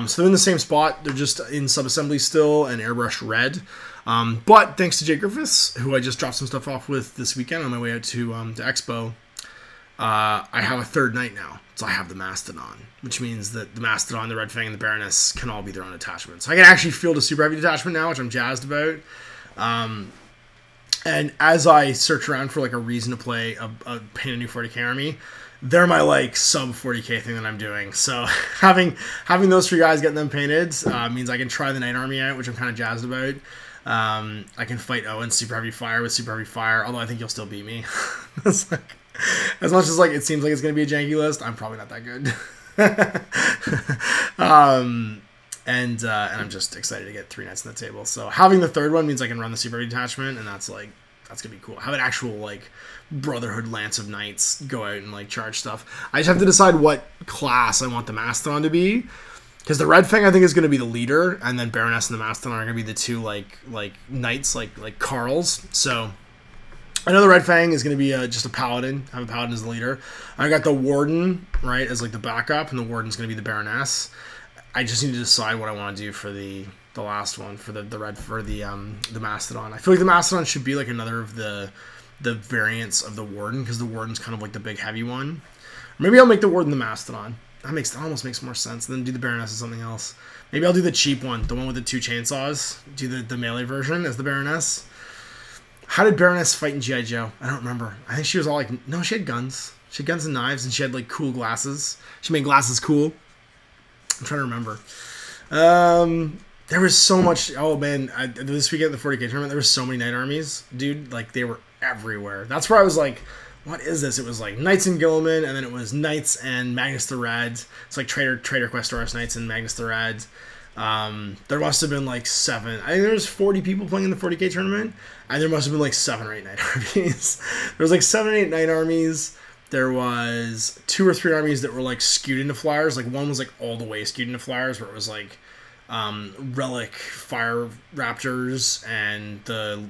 So they're in the same spot. They're just in sub-assembly still and airbrush red. But thanks to Jay Griffiths, who I just dropped some stuff off with this weekend on my way out to Expo, I have a third Knight now. So I have the Mastodon, which means that the Mastodon, the Red Fang, and the Baroness can all be their own attachments. I can actually field a super heavy detachment now, which I'm jazzed about. And as I search around for like a reason to play paint a new 40k army, they're my like sub 40k thing that I'm doing. So having those 3 guys, getting them painted means I can try the Knight army out, which I'm kind of jazzed about. I can fight Owen super heavy fire with super heavy fire, although I think you'll still beat me. It's like, as much as like it seems like it's gonna be a janky list, I'm probably not that good. And I'm just excited to get 3 Knights on the table. So having the third one means I can run the super heavy detachment, and that's gonna be cool. Have an actual like Brotherhood Lance of Knights go out and like charge stuff. I just have to decide what class I want the Mastodon to be, because the Red Fang I think is going to be the leader, and then Baroness and the Mastodon are going to be the 2 like knights, like Carls. So I know the Red Fang is going to be just a paladin. Have a paladin as the leader. I got the Warden right as like the backup, and the Warden's going to be the Baroness. I just need to decide what I want to do for the last one, for the Mastodon. I feel like the Mastodon should be like another of the variants of the Warden, because the Warden's kind of like the big heavy one. Or maybe I'll make the Warden the Mastodon. That almost makes more sense. And then do the Baroness as something else. Maybe I'll do the cheap one, the one with the 2 chainsaws. Do the melee version as the Baroness. How did Baroness fight in G.I. Joe? I don't remember. I think she was all like, no, she had guns. She had guns and knives, and she had like cool glasses. She made glasses cool. I'm trying to remember. There was so much. Oh man, this weekend at the 40k tournament, there was so many Knight armies, dude. Like they were everywhere. That's where I was like, what is this? It was like Knights and Gilliman, and then it was Knights and Magnus the Red. It's like Trader Quest Taurus Knights and Magnus the Red. There must have been like 7. I think there was 40 people playing in the 40k tournament, and there must have been like 7 or 8 knight armies. There was like 7 or 8 knight armies. There was 2 or 3 armies that were like skewed into flyers. Like one was like all the way skewed into flyers, where it was like Relic Fire Raptors and the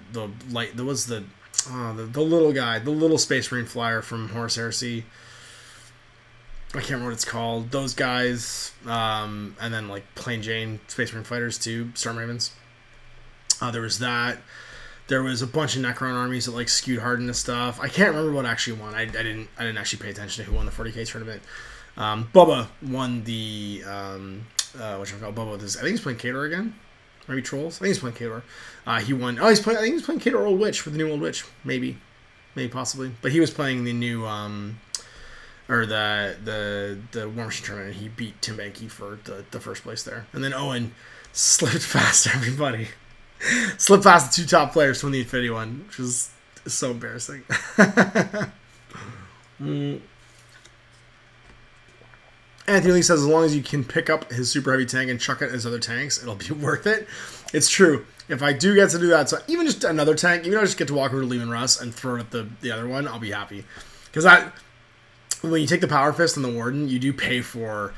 light. There was the little guy, the little Space Marine flyer from Horus Heresy. I can't remember what it's called. Those guys, and then like Plain Jane Space Marine fighters too, Storm Ravens. There was that. There was a bunch of Necron armies that like skewed hard into stuff. I can't remember what actually won. I didn't actually pay attention to who won the 40k tournament. Bubba won the Bubba. I think he's playing Kador again. Maybe Trolls. I think he's playing Kador. He won. I think he's playing Kador Old Witch for the new Old Witch. Maybe possibly. But he was playing the new or the War Machine tournament, and he beat Tim Banky for the first place there. And then Owen slipped past everybody. Slipped past the 2 top players to win the Infinity one, which was so embarrassing. Anthony Lee says, as long as you can pick up his super heavy tank and chuck it at his other tanks, it'll be worth it. It's true. If I do get to do that, so even just another tank, even if I just get to walk over to Lehman Russ and throw it at the other one, I'll be happy. Because when you take the Power Fist and the Warden, you do pay for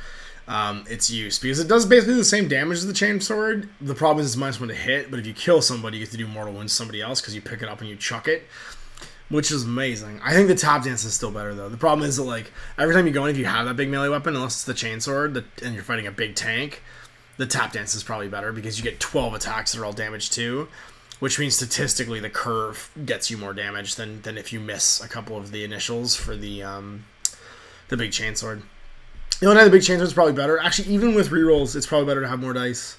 its use, because it does basically the same damage as the Chain Sword. The problem is it's -1 to hit, but if you kill somebody, you get to do mortal wounds to somebody else because you pick it up and you chuck it, which is amazing. I think the Tap Dance is still better, though. The problem is that, like, every time you go in, if you have that big melee weapon, unless it's the Chain Sword, and you're fighting a big tank, the Tap Dance is probably better because you get 12 attacks that are all damage too, which means statistically the curve gets you more damage than if you miss a couple of the initials for the big Chain Sword. The only time the big Chain Sword is probably better. Actually, even with rerolls, it's probably better to have more dice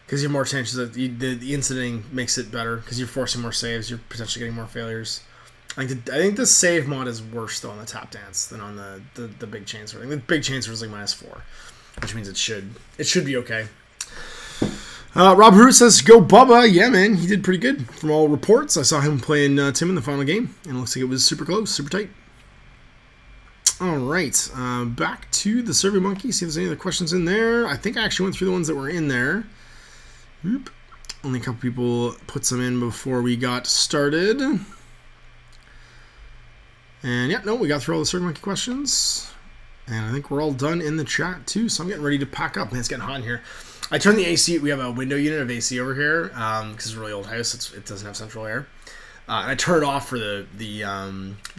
because you have more chances that the incidenting makes it better because you're forcing more saves. You're potentially getting more failures. I think the save mod is worse though on the Tap Dance than on the big Chain Sword. I think the big Chain Sword is like -4, which means it should be okay. Rob Root says, go Bubba. Yeah, man, he did pretty good from all reports. I saw him playing Tim in the final game, and it looks like it was super close, super tight. All right, back to the Survey Monkey. See if there's any other questions in there. I think I actually went through the ones that were in there. Oop. Only a couple people put some in before we got started. And yeah, no, we got through all the Survey Monkey questions. And I think we're all done in the chat too, so I'm getting ready to pack up. Man, it's getting hot in here. I turned the AC. We have a window unit of AC over here because it's a really old house. It doesn't have central air. And I turned it off for the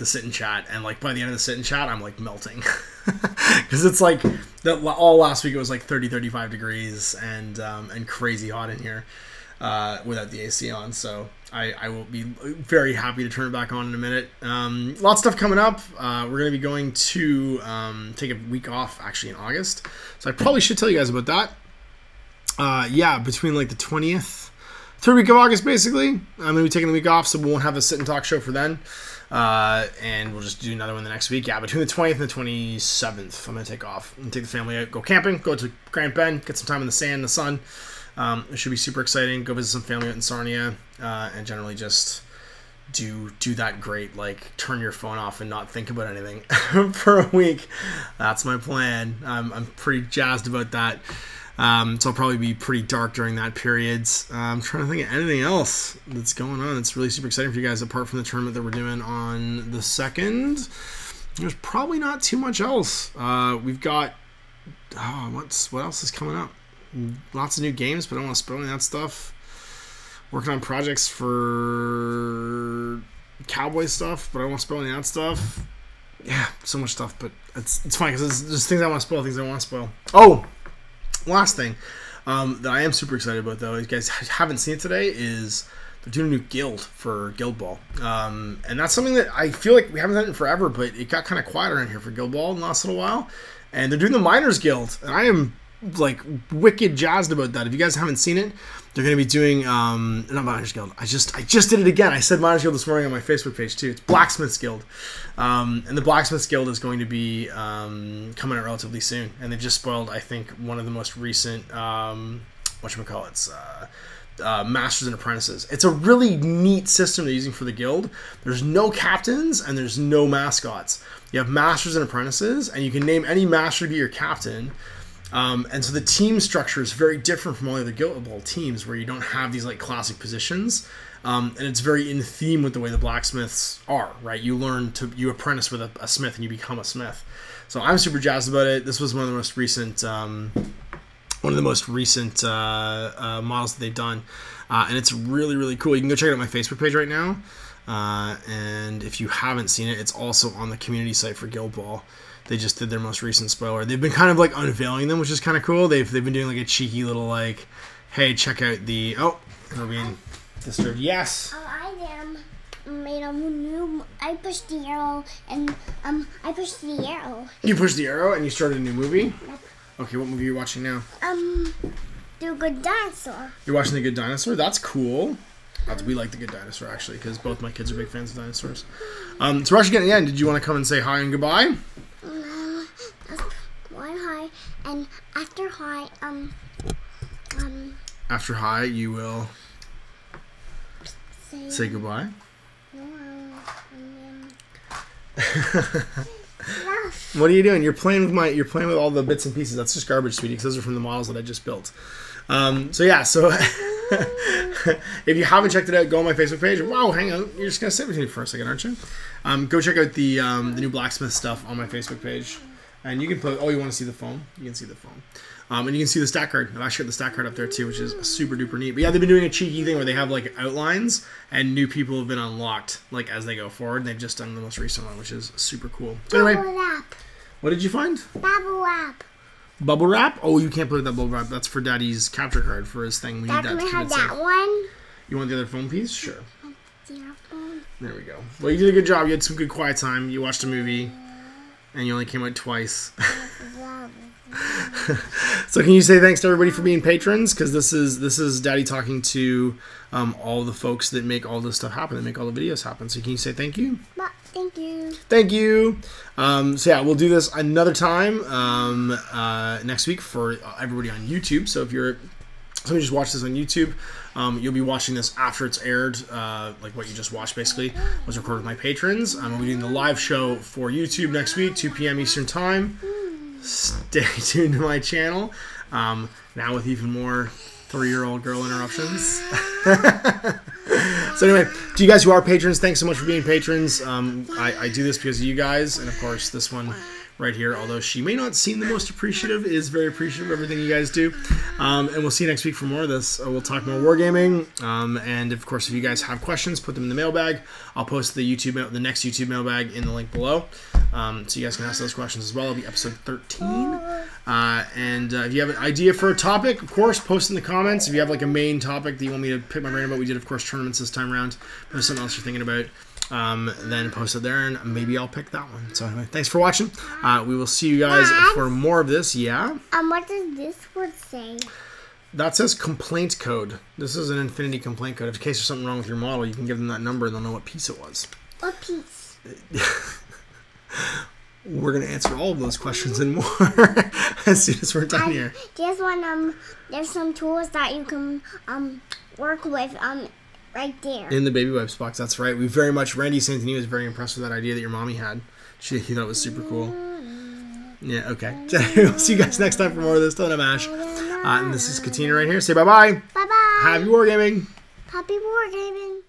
sit and chat, and like by the end of the sit and chat, I'm like melting because it's like all last week it was like 30-35 degrees and crazy hot in here without the AC on. So I will be very happy to turn it back on in a minute. Lots of stuff coming up. We're gonna be going to take a week off actually in August, so I probably should tell you guys about that. Yeah, between like the 20th. 3rd week of August, basically. I'm going to be taking the week off, so we won't have a sit and talk show for then. And we'll just do another one the next week. Yeah, between the 20th and the 27th, I'm going to take off and take the family out, go camping, go to Grand Bend, get some time in the sand, in the sun. It should be super exciting. Go visit some family out in Sarnia, and generally just do that great, like, turn your phone off and not think about anything for a week. That's my plan. I'm pretty jazzed about that. So I'll probably be pretty dark during that period. I'm trying to think of anything else that's going on. It's really super exciting for you guys, apart from the tournament that we're doing on the 2nd. There's probably not too much else. We've got, what else is coming up? Lots of new games, but I don't want to spoil any of that stuff. Working on projects for Cowboy stuff, but I don't want to spoil any of that stuff. Yeah, so much stuff, but it's fine because there's things I want to spoil, things I don't want to spoil. Oh! Last thing that I am super excited about, though, if you guys haven't seen it today, is they're doing a new guild for Guild Ball. And that's something that I feel like we haven't done it in forever, but it got kind of quieter in here for Guild Ball in the last little while. And they're doing the Miners Guild, and I am like wicked jazzed about that. If you guys haven't seen it, they're going to be doing not Miners Guild. I just did it again. I said Miners Guild this morning on my Facebook page too. It's Blacksmiths Guild, and the Blacksmiths Guild is going to be coming out relatively soon. And they've just spoiled, I think, one of the most recent whatchamacallits, Masters and Apprentices. It's a really neat system they're using for the guild. There's no captains and there's no mascots. You have Masters and Apprentices, and you can name any master to be your captain. And so the team structure is very different from all the other Guild Ball teams, where you don't have these like classic positions. And it's very in theme with the way the blacksmiths are, right? You apprentice with a smith and you become a smith. So I'm super jazzed about it. This was one of the most recent models that they've done. And it's really, really cool. You can go check it out on my Facebook page right now. And if you haven't seen it, it's also on the community site for Guild Ball. They just did their most recent spoiler. They've been kind of like unveiling them, which is kind of cool. They've been doing like a cheeky little like, hey, check out the we're being disturbed. Yes. I made a new. I pushed the arrow and I pushed the arrow. You pushed the arrow and you started a new movie. Yep. Okay, what movie are you watching now? The Good Dinosaur. You're watching The Good Dinosaur. That's cool. We like The Good Dinosaur actually, because both my kids are big fans of dinosaurs. So we're actually getting to the end. Did you want to come and say hi and goodbye? One hi, and after hi, After hi, you will say goodbye. What are you doing? You're playing with all the bits and pieces. That's just garbage, sweetie, because those are from the models that I just built. So if you haven't checked it out, go on my Facebook page. Wow, hang on. You're just gonna sit with me for a second, aren't you? Go check out the new blacksmith stuff on my Facebook page. And you can put, you want to see the foam? You can see the foam. And you can see the stat card. I've actually got the stat card up there too, which is super duper neat. But yeah, they've been doing a cheeky thing where they have like outlines and new people have been unlocked like as they go forward. And they've just done the most recent one, which is super cool. So anyway, bubble wrap. What did you find? Bubble wrap. Bubble wrap? Oh, you can't put that bubble wrap. That's for Daddy's capture card for his thing. We need that Can to we have keep it that safe. one? You want the other foam piece? Sure. There we go. Well, you did a good job. You had some good quiet time. You watched a movie. And you only came out twice. So can you say thanks to everybody for being patrons? Because this is Daddy talking to all the folks that make all this stuff happen, that make all the videos happen. So can you say thank you? Thank you. Thank you. So yeah, we'll do this another time next week for everybody on YouTube. So if you're somebody just watched this on YouTube, you'll be watching this after it's aired, like what you just watched basically was recorded with my patrons. We'll be doing the live show for YouTube next week, 2 p.m. Eastern Time. Stay tuned to my channel, now with even more 3-year-old girl interruptions. So anyway, to you guys who are patrons, thanks so much for being patrons. I do this because of you guys, and of course this one right here, although she may not seem the most appreciative, is very appreciative of everything you guys do. And we'll see you next week for more of this. We'll talk more wargaming. And of course, if you guys have questions, put them in the mailbag. I'll post the next YouTube mailbag in the link below. So you guys can ask those questions as well. It'll be episode 13. And if you have an idea for a topic, of course, post in the comments. If you have like a main topic that you want me to pick my brain about, we did, of course, tournaments this time around. If there's something else you're thinking about, then post it there, and maybe I'll pick that one. So anyway, thanks for watching. We will see you guys for more of this. Yeah? What does this word say? That says complaint code. This is an infinity complaint code. If in case there's something wrong with your model, you can give them that number and they'll know what piece it was. What piece? We're going to answer all of those questions and more as soon as we're done here. There's one, there's some tools that you can work with right there. In the baby wipes box, that's right. Randy Santini was very impressed with that idea that your mommy had. He thought it was super cool. Yeah, okay. We'll see you guys next time for more of this. Don't have Ash. And this is Katina right here. Say bye-bye. Bye-bye. Happy wargaming. Happy wargaming.